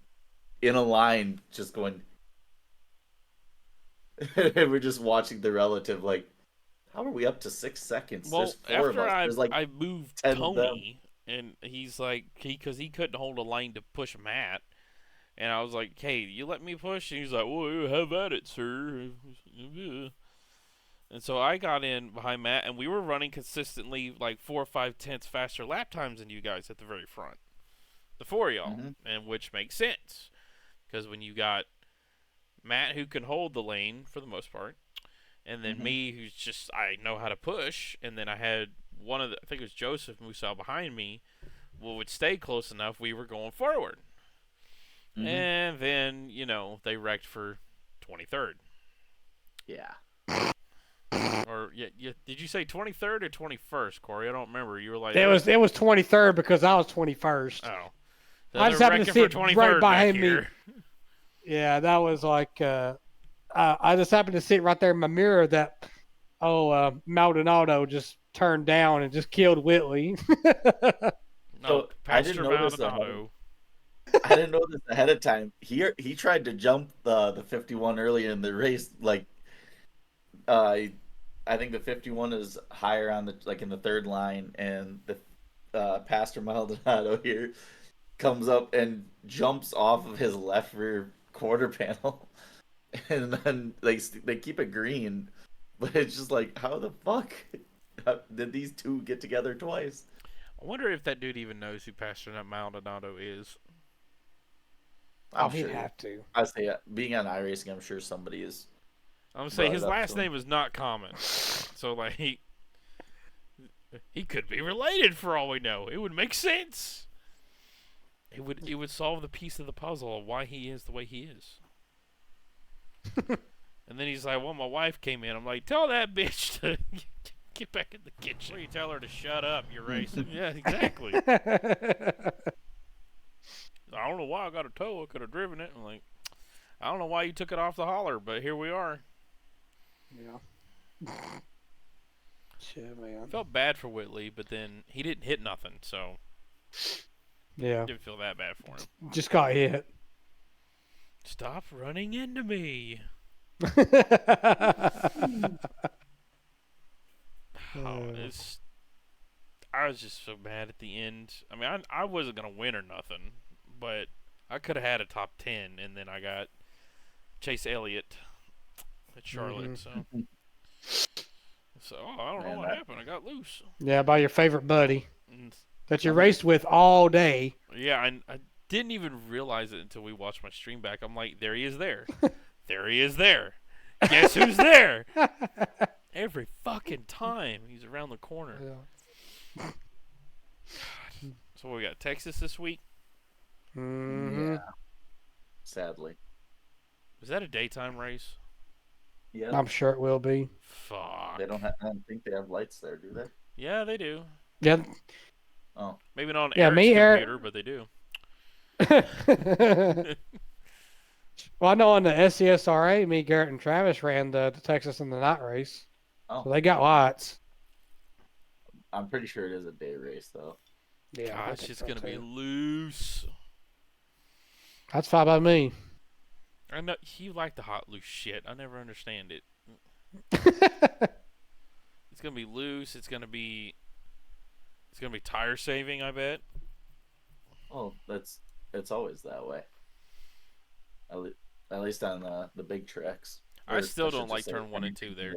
in a line, just going. And we're just watching the relative, like, how are we up to 6 seconds? Well, There's 4 of us. There's like I moved 10 Tony, and he's like, because he couldn't hold a lane to push Matt. And I was like, hey, you let me push? And he's like, well, have at it, sir. And so I got in behind Matt, and we were running consistently like 4 or 5 tenths faster lap times than you guys at the very front. The 4 of y'all, and which makes sense. Because when you got Matt, who can hold the lane for the most part, and then me, who's just, I know how to push, and then I had I think it was Joseph Musal behind me, would stay close enough, we were going forward. And then, you know, they wrecked for 23rd. Yeah. Or did you say 23rd or 21st, Corey? I don't remember. You were like It was 23rd because I was 21st. Oh, I just happened to sit right behind me. Yeah, that was like I just happened to see it right there in my mirror that Maldonado just turned down and just killed Whitley. No, So I didn't Pastor notice Maldonado. I didn't know this ahead of time. He tried to jump the 51 earlier in the race. Like, I think the 51 is higher on the in the third line, and the Pastor Maldonado here comes up and jumps off of his left rear quarter panel, and then they keep it green, but it's just like, how the fuck did these two get together twice? I wonder if that dude even knows who Pastor Maldonado is. I'm He'd sure. have to. I say, being on iRacing, I'm sure somebody is. I'm gonna say Brought his it up last to him. name is not common, so like he could be related for all we know. It would make sense. It would solve the piece of the puzzle of why he is the way he is. And then he's like, "Well, my wife came in." I'm like, "Tell that bitch to get back in the kitchen." Or you tell her to shut up, you're racing. Yeah, exactly. I don't know why I got a tow. I could have driven it. I'm like, I don't know why you took it off the hauler, but here we are. Yeah. Shit, man. I felt bad for Whitley, but then he didn't hit nothing, so Yeah. didn't feel that bad for him. Just got hit. Stop running into me. I was just so mad at the end. I mean, I wasn't going to win or nothing, but I could have had a top 10, and then I got Chase Elliott at Charlotte, so I don't know what happened. I got loose. Yeah, by your favorite buddy And, that you raced with all day. yeah, I didn't even realize it until we watched my stream back. I'm like, there he is there. There he is there. Guess who's there? Every fucking time he's around the corner. Yeah. So we got Texas this week. Mm-hmm. Yeah. Sadly. Was that a daytime race? Yeah. I'm sure it will be. Fuck. They don't have. I don't think they have lights there, do they? Yeah, they do. Yeah. Oh. Maybe not on Yeah, Eric's me, Eric- computer, but they do. Well, I know on the SCSRA, me, Garrett, and Travis ran the Texas in the night race. Oh. So they got lights. I'm pretty sure it is a day race though. Yeah, I Gosh, think it's so, gonna be too. loose. That's fine by me. I know you like the hot loose shit. I never understand it. It's gonna be loose. It's gonna be tire saving. I bet. Oh, it's always that way. At least on the big tracks. I still should don't like just say turn 1 and 2 there.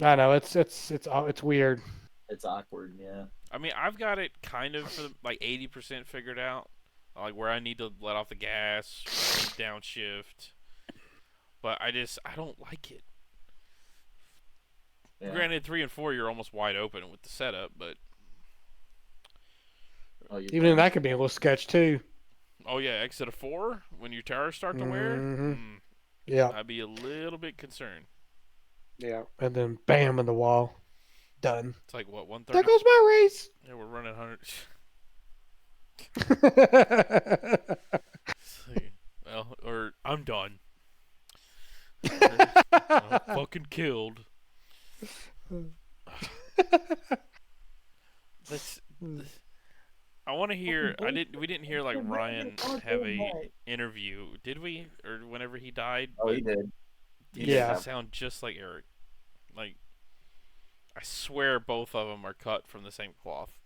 I know it's weird. It's awkward, yeah. I mean, I've got it kind of for like 80% figured out, like where I need to let off the gas, downshift. But I don't like it. Yeah. Granted, 3 and 4 you're almost wide open with the setup, but Oh, you Even that could be a little sketch too. oh yeah, exit of 4 when your tires start to wear, Mhm. Yeah, I'd be a little bit concerned. yeah, and then bam in the wall, done. It's like what 130. There goes my race. Yeah, we're running 100. Well, or I'm done. I'm fucking killed. I want to hear. We didn't hear like Ryan have a interview, did we? Or whenever he died. Oh, he did. He Yeah. sound just like Eric. Like, I swear both of them are cut from the same cloth.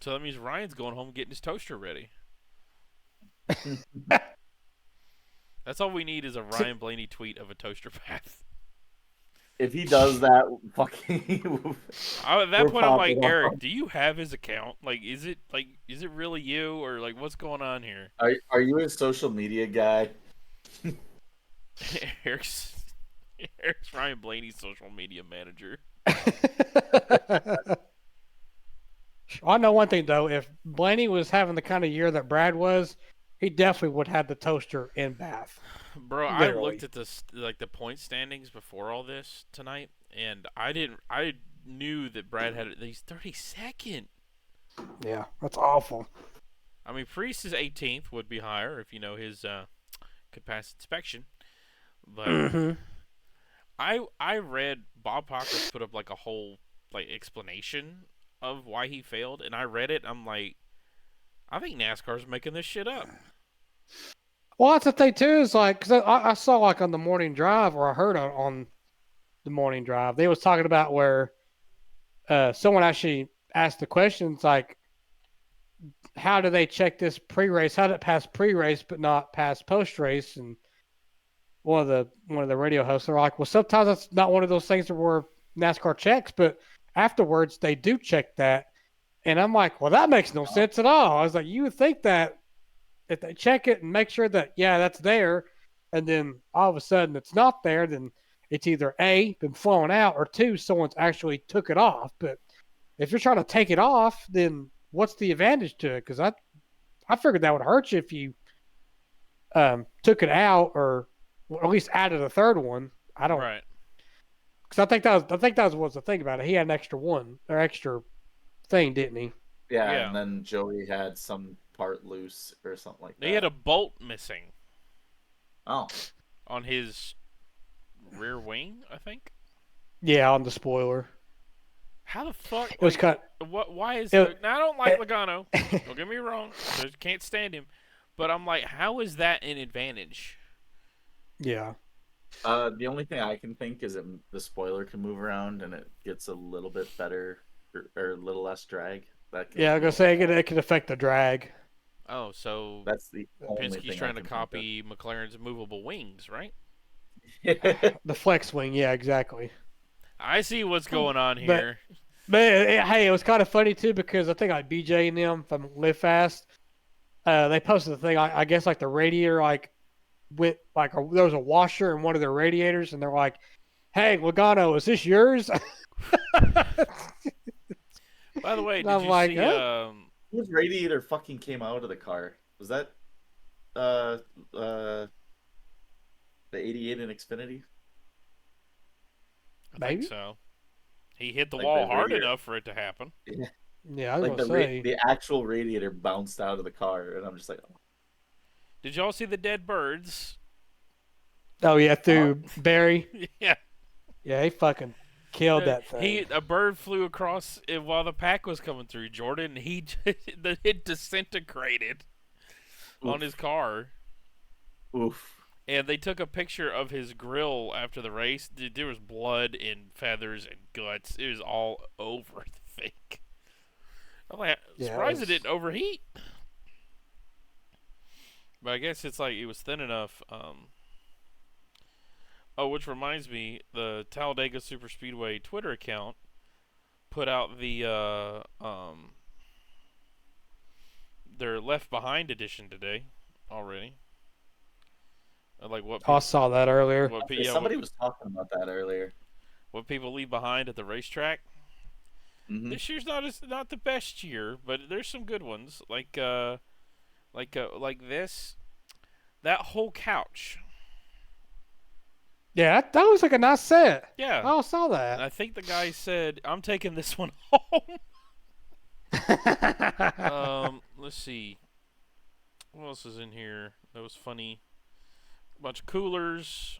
So that means Ryan's going home getting his toaster ready. That's all we need is a Ryan Blaney tweet of a toaster path. If he does that, fucking. At that We're point, I'm like, popping off. Eric, do you have his account? Like, is it really you, or like, what's going on here? Are you a social media guy? Eric's Ryan Blaney's social media manager. I know one thing though. If Blaney was having the kind of year that Brad was, he definitely would have the toaster in Bath. Bro, I Literally. looked at the point standings before all this tonight, and I knew that Brad had he's 32nd. Yeah, that's awful. I mean, Priest's 18th would be higher if you know his could pass inspection. But Mhm. I read Bob Pockers put up like a whole like explanation of why he failed, and I read it. I'm like, I think NASCAR's making this shit up. Well, that's the thing too. Is like because I saw like on the morning drive, or I heard on the morning drive, they was talking about where someone actually asked the questions like, how do they check this pre-race? How did it pass pre-race but not pass post-race? And one of the radio hosts are like, well, sometimes that's not one of those things where NASCAR checks, but afterwards they do check that. And I'm like, well, that makes no sense at all. I was like, you would think that if they check it and make sure that that's there, and then all of a sudden it's not there, then it's either A, been flown out, or two, someone's actually took it off. But if you're trying to take it off, then what's the advantage to it? Because I figured that would hurt you if you took it out, or at least added a third one. I don't, Right. because I think that was the thing about it. He had an extra one or extra thing, didn't he? Yeah, Yeah. and then Joey had some part loose or something like that. He had a bolt missing Oh, on his rear wing, I think. Yeah, on the spoiler. How the fuck? It was cut. What? Why is It- now? I don't like Logano. Don't get me wrong. I can't stand him. But I'm like, how is that an advantage? Yeah. the only thing I can think is that the spoiler can move around and it gets a little bit better or a little less drag. That can Yeah, I was gonna say it could affect the drag. Oh, so That's the only Penske's thing trying I to can copy McLaren's movable wings, right? think of. The flex wing, yeah, exactly. I see what's going on But- here. But hey, it was kind of funny too because I think like BJ and them from Live Fast, they posted the thing. I guess like the radiator like went like there was a washer in one of their radiators, and they're like, "Hey, Logano, is this yours?" By the way, And did I'm you like, see? huh? Whose radiator fucking came out of the car? Was that the 88 in Xfinity? I Maybe. think so. He hit the Like wall the hard radiator. enough for it to happen. Yeah, I was Like gonna say. the actual radiator bounced out of the car, and I'm just like, oh. Did y'all see the dead birds? Oh yeah, through Barry. Yeah. Yeah, he fucking killed that thing. A bird flew across it while the pack was coming through Jordan. It disintegrated on his car. Oof. And they took a picture of his grill after the race. Dude, there was blood and feathers and guts. It was all over the thing. I'm like, Yeah, surprised it it didn't overheat. But I guess it's like it was thin enough. Oh, which reminds me, the Talladega Superspeedway Twitter account put out the their Left Behind edition today already. Like what? I saw that earlier. Somebody was talking about that earlier. What people leave behind at the racetrack. Mm-hmm. This year's not the best year, but there's some good ones. Like this, that whole couch. Yeah, that was like a nice set. Yeah, I saw that. I think the guy said, "I'm taking this one home." Let's see. What else is in here? That was funny. A bunch of coolers.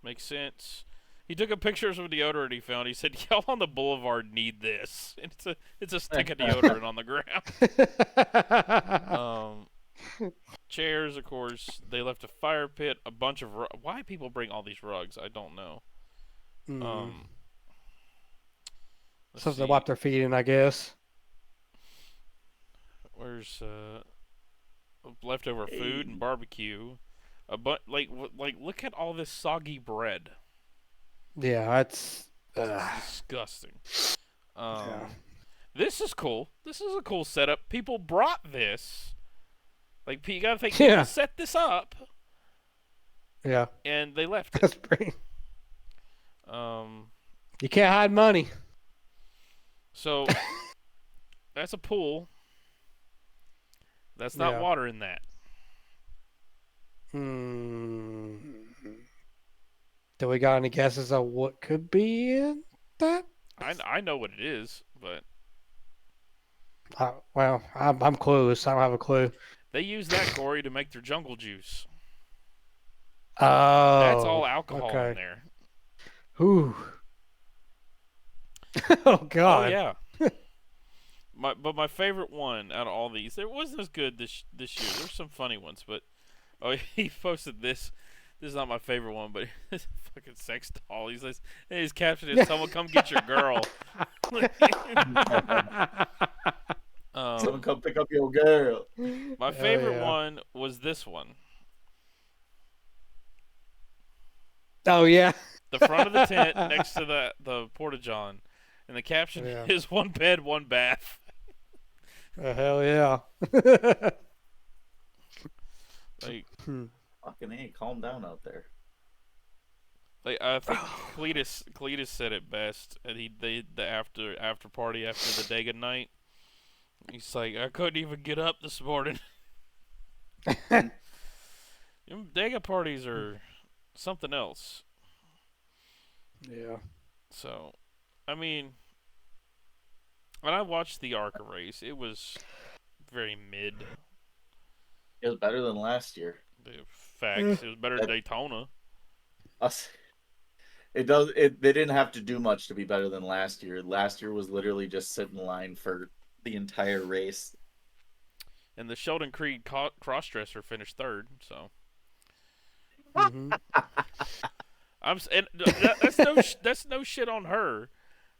Makes sense. He took a picture of some deodorant he found. He said, "Y'all on the boulevard need this." And it's a stick of deodorant on the ground. Chairs, of course. They left a fire pit. A bunch of why people bring all these rugs, I don't know. Something to wipe their feet in, I guess. Where's leftover food and barbecue? Look at all this soggy bread. Yeah, it's Disgusting. yeah. This is cool. This is a cool setup. People brought this. Like, you gotta think, Yeah. people set this up, Yeah. and they left it. That's pretty. You can't hide money. So that's a pool. That's not Yeah. water in that. Do we got any guesses on what could be in that? I know what it is, but Well, I'm clueless. I don't have a clue. They use that, Corey, to make their jungle juice. That's all Oh, alcohol in okay. there. Ooh. Oh Oh God. yeah. But my favorite one out of all these, it wasn't as good this year. There's some funny ones, but he posted this. This is not my favorite one, but it's a fucking sex doll. He says, hey, his caption is, "Someone come get your girl." Someone come pick up your girl. My favorite one was this one. Oh yeah. The front of the tent next to the porta-john, and the caption is "one bed, one bath." Hell yeah. Like, fucking hey, calm down out there. Like, I think Cletus said it best. And the after party after the Dega night. He's like, I couldn't even get up this morning. Dega parties are something else. Yeah. So, I mean, when I watched the ARCA race, it was very mid. It was better than last year. The facts, it was better than Daytona. They didn't have to do much to be better than last year. Last year was literally just sit in line for the entire race. And the Sheldon Creed crossdresser finished third, so. That's no shit on her.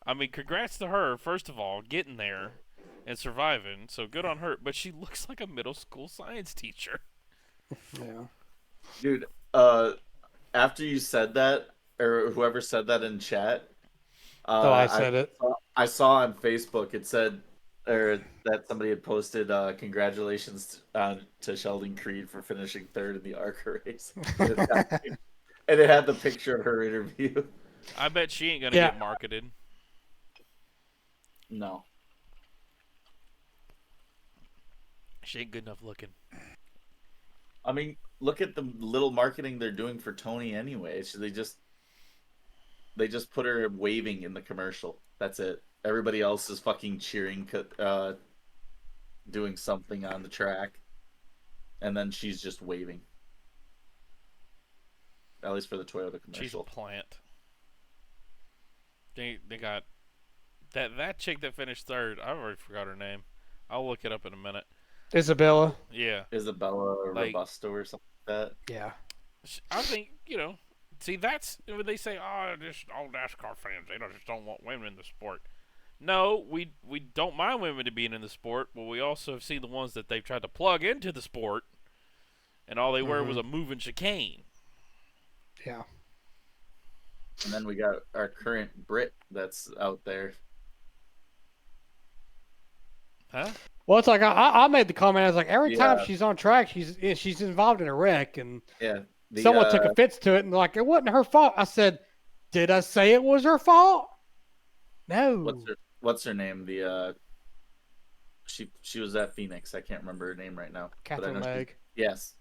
I mean, congrats to her, first of all, getting there and surviving. So good on her. But she looks like a middle school science teacher. Yeah. Dude, after you said that, or whoever said that in chat, I said it. I saw on Facebook it said, or that somebody had posted, congratulations to Sheldon Creed for finishing third in the ARCA race. And it had the picture of her interview. I bet she ain't gonna get marketed. No. She ain't good enough looking. I mean, look at the little marketing they're doing for Tony anyway. So they just put her waving in the commercial. That's it. Everybody else is fucking cheering, doing something on the track, and then she's just waving. At least for the Toyota commercial. She's a plant. They got that chick that finished third. I already forgot her name. I'll look it up in a minute. Isabella. Yeah. Isabella Robusto or something like that. Yeah. I think, see, that's when they say, oh, just all NASCAR fans, they just don't want women in the sport. No, we don't mind women to being in the sport, but we also have seen the ones that they've tried to plug into the sport, and all they wear was a moving chicane. Yeah. And then we got our current Brit that's out there. Huh? Well, it's like I made the comment. I was like, every time she's on track, she's involved in a wreck, and someone took offense to it, and like it wasn't her fault. I said, did I say it was her fault? No. What's her name? She was at Phoenix. I can't remember her name right now. Catherine Legg. Yes,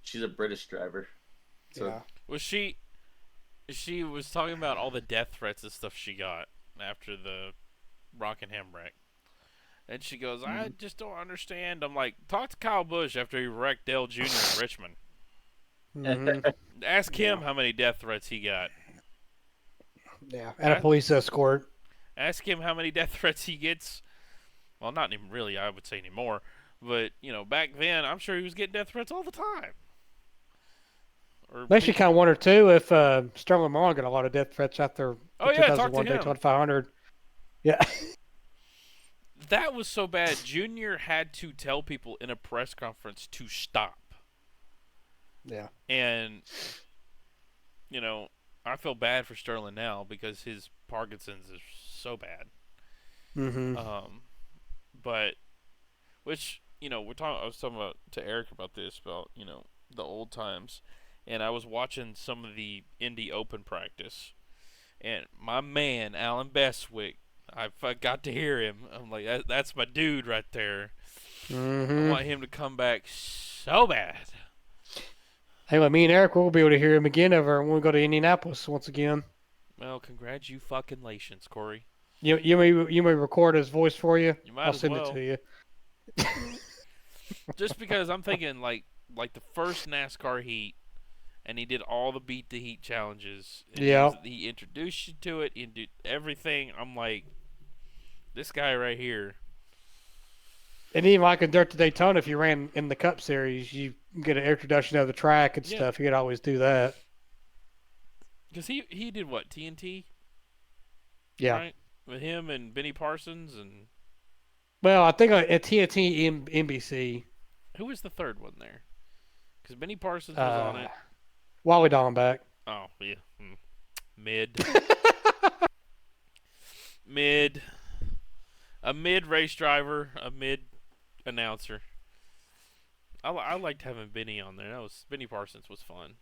she's a British driver. So. Yeah. Was she was talking about all the death threats and stuff she got after the Rockingham wreck. And she goes, I just don't understand. I'm like, talk to Kyle Busch after he wrecked Dale Jr. in Richmond. Ask him how many death threats he got. Yeah, and a police escort. Ask him how many death threats he gets. Well, not even really, I would say anymore. But, back then, I'm sure he was getting death threats all the time. Makes you kind of wonder, too, if Sterling Marlin got a lot of death threats after the 2001 Daytona 500. Yeah. That was so bad. Junior had to tell people in a press conference to stop. Yeah. And, I feel bad for Sterling now because his Parkinson's is so bad. But, which, I was talking about to Eric about this, about, the old times. And I was watching some of the Indy Open practice. And my man, Alan Bestwick, I got to hear him. I'm like, that's my dude right there. I want him to come back so bad. Hey, well, me and Eric will be able to hear him again when we go to Indianapolis once again. Well, congratulations, Corey. You may record his voice for you. You might I'll as send well. it to you. Just because I'm thinking like the first NASCAR heat, and he did all the beat the heat challenges. And Yeah. he introduced you to it. He did everything. I'm like, this guy right here. And even like in Dirt to Daytona, if you ran in the Cup Series, you get an introduction of the track and Yeah. stuff. You could always do that. Because he did what, TNT? Yeah. Right? With him and Benny Parsons and Well, I think at TNT NBC. who was the third one there? Because Benny Parsons was on it. Wally Dallenbach. Oh yeah, mid, mid, a mid race driver, a mid announcer. I liked having Benny on there. Benny Parsons was fun.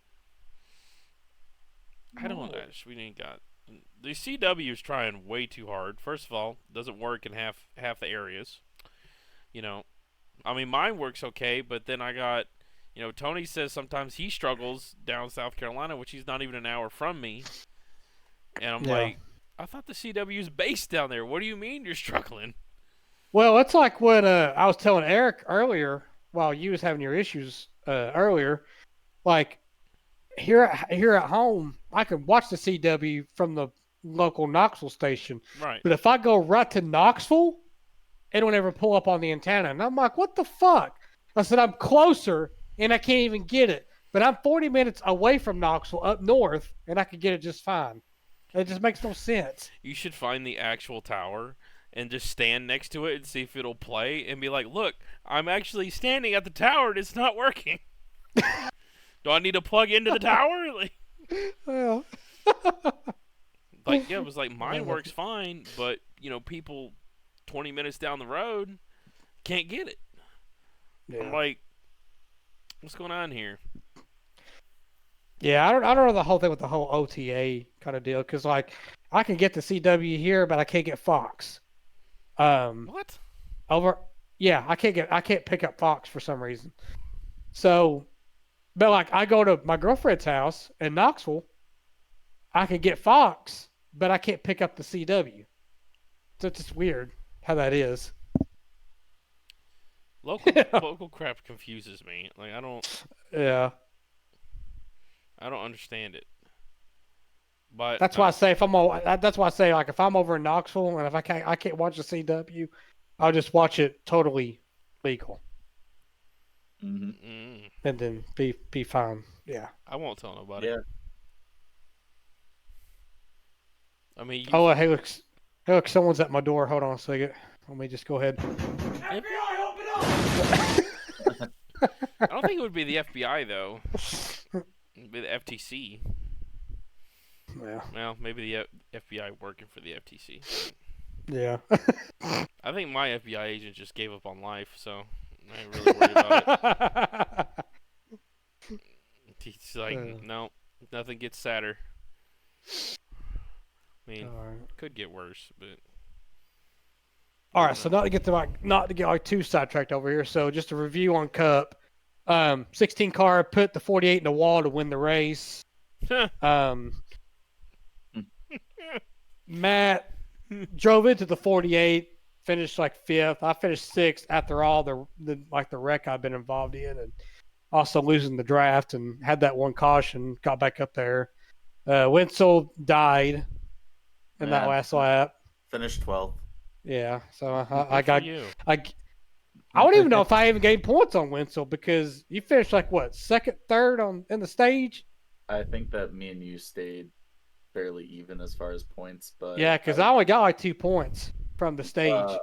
I don't know. We didn't got the CW is trying way too hard. First of all, doesn't work in half the areas. You know, I mean mine works okay, but then I got, Tony says sometimes he struggles down South Carolina, which he's not even an hour from me, and I'm like, I thought the CW's based down there. What do you mean you're struggling? Well, it's like what I was telling Eric earlier while you was having your issues earlier. Like here at home, I can watch the CW from the local Knoxville station. Right. But if I go right to Knoxville, it don't ever pull up on the antenna. And I'm like, what the fuck? I said, I'm closer and I can't even get it. But I'm 40 minutes away from Knoxville up north and I could get it just fine. It just makes no sense. You should find the actual tower and just stand next to it and see if it'll play and be like, look, I'm actually standing at the tower and it's not working. Do I need to plug into the tower? Well. It was like mine works fine, but people 20 minutes down the road can't get it. Yeah. I'm like, what's going on here? Yeah, I don't know the whole thing with the whole OTA kind of deal because like I can get the CW here, but I can't get Fox. What? I can't pick up Fox for some reason. So, but like I go to my girlfriend's house in Knoxville, I can get Fox, but I can't pick up the CW. So it's just weird how that is. Local crap confuses me. Like I don't understand it. But that's why I say like if I'm over in Knoxville and if I can't watch the CW, I'll just watch it totally legal. Mm-hmm. And then be fine. Yeah. I won't tell nobody. Yeah. I mean, hey, look, someone's at my door. Hold on a second. Let me just go ahead. FBI, open up! I don't think it would be the FBI though. It'd be the FTC. Yeah. Well, maybe the FBI working for the FTC. Yeah. I think my FBI agent just gave up on life, so I ain't really worried about it. He's like, no, nothing gets sadder. I mean, could get worse, but. All right, so not to get too sidetracked over here. So just a review on Cup. 16 car put the 48 in the wall to win the race. Matt drove into the 48, finished like fifth. I finished sixth after all the wreck I've been involved in, and also losing the draft and had that one caution. Got back up there. Wenzel died in that last lap. Finished 12th. Yeah, so I don't even know if I even gained points on Wenzel because you finished like what, second, third in the stage. I think that me and you stayed fairly even as far as points, but yeah, because I only got like 2 points from the stage.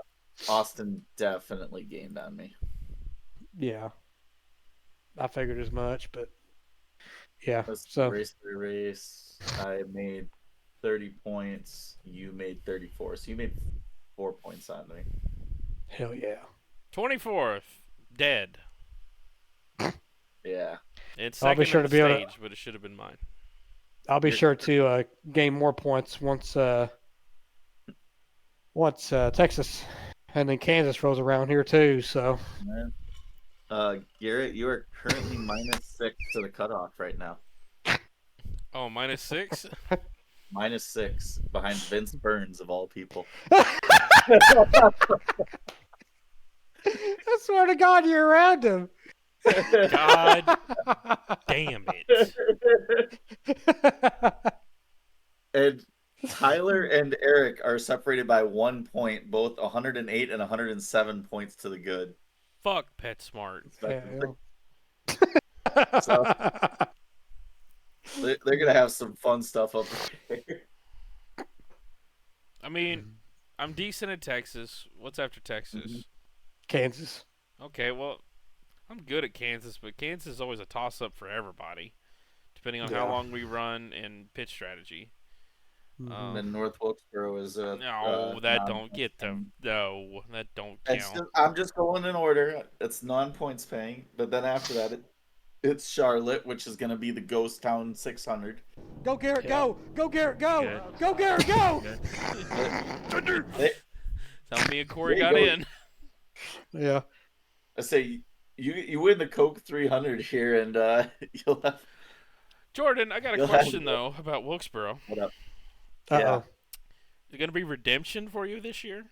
Austin definitely gained on me. Yeah, I figured as much, but yeah. Race. I made 30 points. You made 34, so you made 4 points on me. Hell yeah. 24th, dead. Yeah. It's I'll be sure to be stage, but it should have been mine. I'll be sure to gain more points once Texas and then Kansas rolls around here too. So, Garrett, you are currently -6 to the cutoff right now. Oh, -6. -6 behind Vince Burns of all people. I swear to God, you're around him. God damn it. And Tyler and Eric are separated by 1 point, both 108 and 107 points to the good. Fuck PetSmart. Respectively. So they're going to have some fun stuff up there. I mean, I'm decent at Texas. What's after Texas? Kansas. Okay, well, I'm good at Kansas, but Kansas is always a toss-up for everybody, depending on how long we run and pitch strategy. And then North Wilkesboro is No, that don't get the no, that don't count. I'm just going in order. It's non-points paying, but then after that, it's Charlotte, which is going to be the ghost town 600. Go Garrett, go! Go Garrett, go! Good. Go Garrett, go! Thunder. Tell me a Corey There you got go. in. Yeah. I say you win the Coke 300 here, and you'll have. Jordan, I got a You'll question have- though about Wilkesboro. What up? Uh-oh. Yeah. Is it going to be redemption for you this year?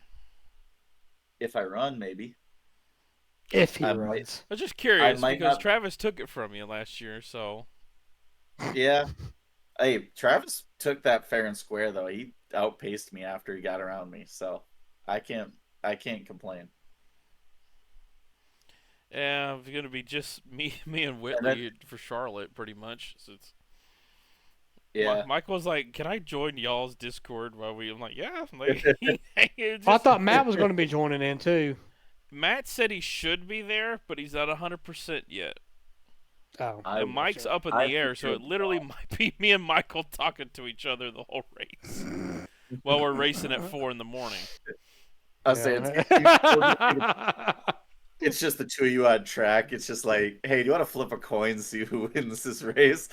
If I run, maybe. If he I runs. I was just curious might because not- Travis took it from you last year, so Yeah. Hey, Travis took that fair and square though. He outpaced me after he got around me, so I can't complain. yeah, it's going to be just me and Whitley for Charlotte, pretty much. So it's, Yeah. Mike was like, "Can I join y'all's Discord?" While I'm like, "Yeah." Like, I thought Matt was going to be joining in too. Matt said he should be there, but he's not 100% yet. Oh. And Mike's up in the air, so it literally might be me and Michael talking to each other the whole race while we're racing at 4 in the morning. I'll say it's just the two of you on track. It's just like, hey, do you want to flip a coin, see who wins this race?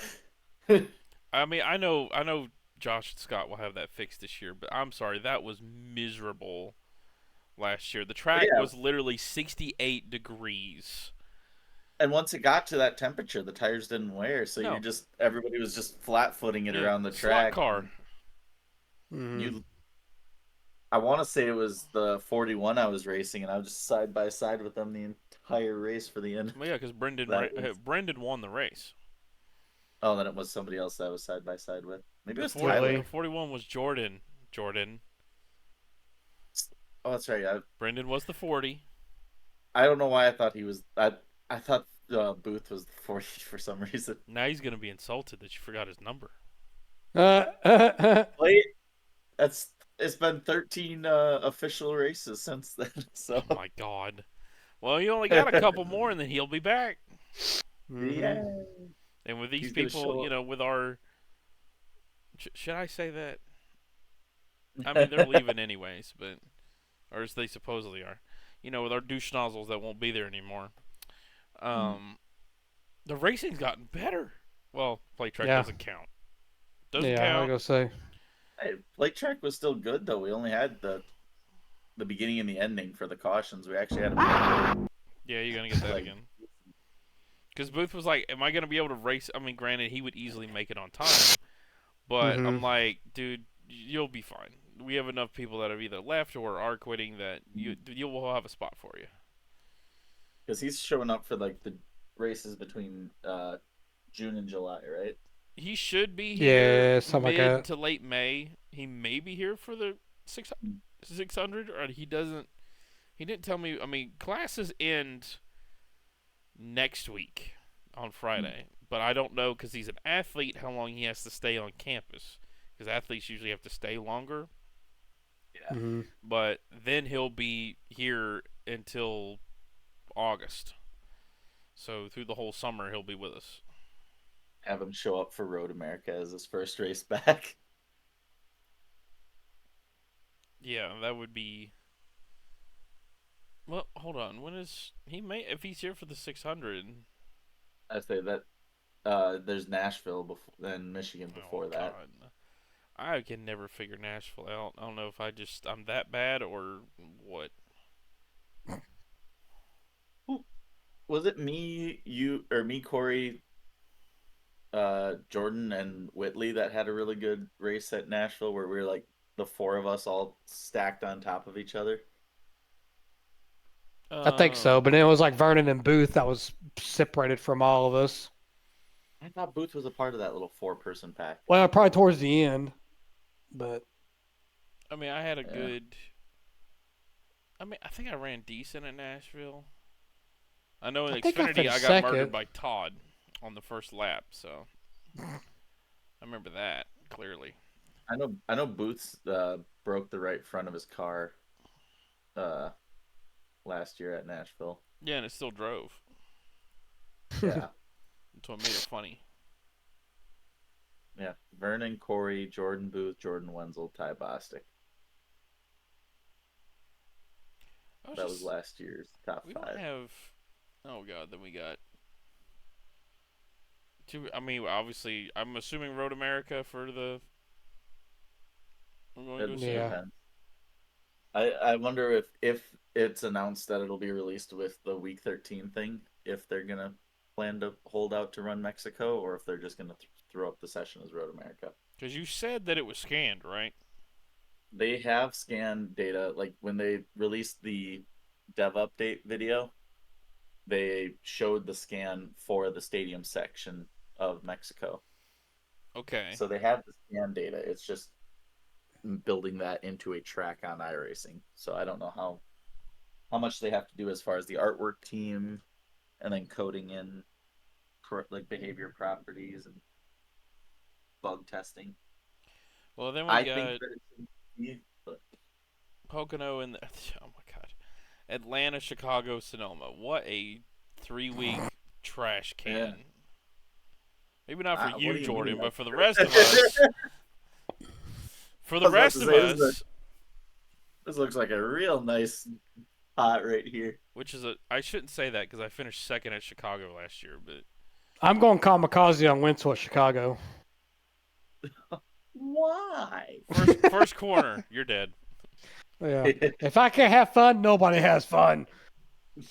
I mean, I know Josh and Scott will have that fixed this year, but I'm sorry, that was miserable last year. The track was literally 68 degrees. And once it got to that temperature, the tires didn't wear, so everybody was just flat-footing it around the track. Slot car. I want to say it was the 41 I was racing, and I was just side by side with them the entire race for the end. Well, yeah, because Brendan won the race. Oh, then it was somebody else that I was side by side with. Maybe it was Tyler. The 41 was Jordan. Oh, that's right. Brendan was the 40. I don't know why I thought he was. I thought Booth was the 40 for some reason. Now he's gonna be insulted that you forgot his number. Wait, it's been 13 official races since then. So. Oh my God. Well, you only got a couple more, and then he'll be back. Yeah. And with these He's gonna people, show up. with our, should I say that? I mean, they're leaving anyways, but or as they supposedly are. With our douche nozzles that won't be there anymore. The racing's gotten better. Well, plate track doesn't count. Doesn't count. I was gonna say. Hey, plate track was still good though. We only had the beginning and the ending for the cautions. We actually had Yeah, you're gonna get that again. Because Booth was like, "Am I gonna be able to race?" I mean, granted, he would easily make it on time, but I'm like, dude, you'll be fine. We have enough people that have either left or are quitting that you will have a spot for you. Because he's showing up for like the races between June and July, right? He should be here something mid like that. to late May. He may be here for the 600, or he doesn't. He didn't tell me. I mean, classes end next week on Friday, but I don't know because he's an athlete how long he has to stay on campus. Because athletes usually have to stay longer. Yeah. But then he'll be here until August. So through the whole summer, he'll be with us. Have him show up for Road America as his first race back. Yeah, that would be. Well, hold on. When is he? May if he's here for the 600. I say that there's Nashville before, and Michigan before that. God. I can never figure Nashville out. I don't know if I'm that bad or what. Was it me, you, or me, Corey, Jordan and Whitley that had a really good race at Nashville where we were like the four of us all stacked on top of each other? I think so, but it was like Vernon and Booth that was separated from all of us. I thought Booth was a part of that little 4-person pack. Well, probably towards the end, but I mean, I had a good. I mean, I think I ran decent at Nashville. I know in I think I Xfinity I finished got murdered second. by Todd on the first lap, so I remember that clearly. I know Booth broke the right front of his car last year at Nashville. Yeah, and it still drove. Yeah. That's what made it funny. Yeah. Vernon, Corey, Jordan Booth, Jordan Wenzel, Ty Bostic. That was last year's top we 5. don't have. Oh god, then we got. I mean, obviously, I'm assuming Road America for the. I'm going to assume. Yeah. I wonder if it's announced that it'll be released with the Week 13 thing, if they're gonna plan to hold out to run Mexico, or if they're just gonna throw up the session as Road America. Because you said that it was scanned, right? They have scanned data. Like when they released the dev update video, they showed the scan for the stadium section of Mexico. Okay. So they have the scan data. It's just building that into a track on iRacing. So I don't know how much they have to do as far as the artwork team, and then coding in like behavior properties and bug testing. Well, then we I got think that it's be, but Pocono and oh my god, Atlanta, Chicago, Sonoma. What a 3-week trash can. Yeah. Maybe not for what you, do you Jordan, mean? but for the rest of us. For the rest of us, this looks like a real nice pot right here. which is I shouldn't say that because I finished second at Chicago last year, but I'm going kamikaze on Winslow at Chicago. Why? first corner, you're dead. Yeah. If I can't have fun, nobody has fun.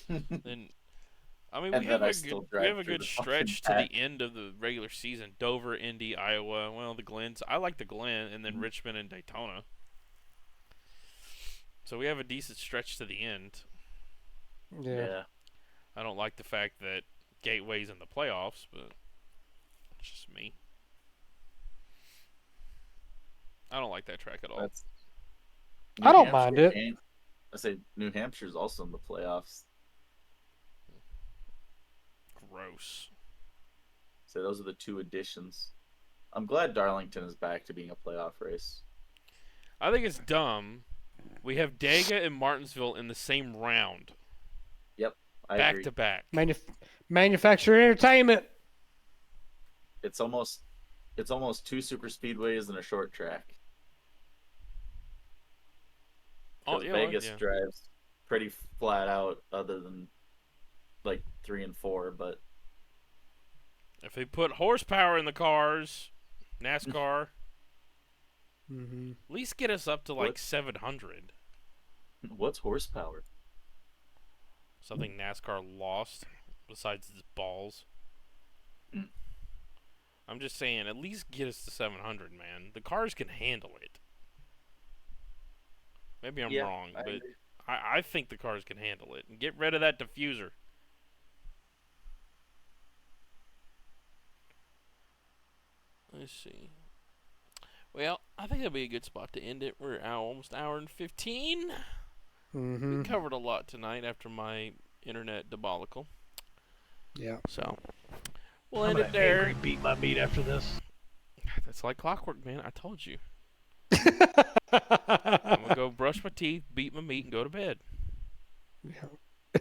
Then I mean, And we then have I a still good drive through the stretch to fucking the end of the regular season. Dover, Indy, Iowa. Well, the Glens. I like the Glen, and then Richmond and Daytona. So we have a decent stretch to the end. Yeah. I don't like the fact that Gateway's in the playoffs, but it's just me. I don't like that track at all. I don't mind it. I say New Hampshire's also in the playoffs. Gross. So those are the 2 additions. I'm glad Darlington is back to being a playoff race. I think it's dumb. We have Dega and Martinsville in the same round. Yep, I back agree. to back. Manufacturer entertainment. It's almost 2 super speedways and a short track. Vegas drives pretty flat out, other than like 3 and 4. But if they put horsepower in the cars, NASCAR, Mm-hmm. at least get us up to like 700. What's horsepower? Something NASCAR lost besides its balls. I'm just saying, at least get us to 700, man. The cars can handle it. Maybe I'm wrong, but I think the cars can handle it. And get rid of that diffuser. Let's see. Well, I think that'd be a good spot to end it. We're almost an hour and 15. Mm-hmm. We covered a lot tonight after my internet debacle. Yeah. So we'll end it there. Beat my meat after this. That's like clockwork, man. I told you. I'm gonna go brush my teeth, beat my meat, and go to bed.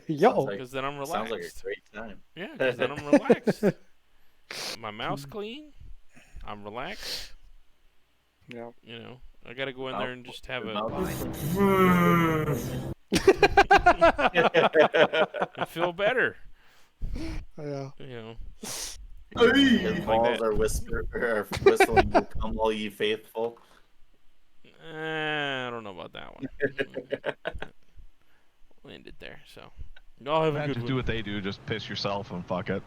Yo. Because then I'm relaxed. Sounds like a great time. Yeah, because then I'm relaxed. My mouth's clean. I'm relaxed. Yeah. You know, I gotta go in there and just have and feel better. Yeah. You know. His balls are whistling, "Will come all ye faithful." I don't know about that one. We'll end it there. So, y'all have a good Just one. do what they do. Just piss yourself and fuck it.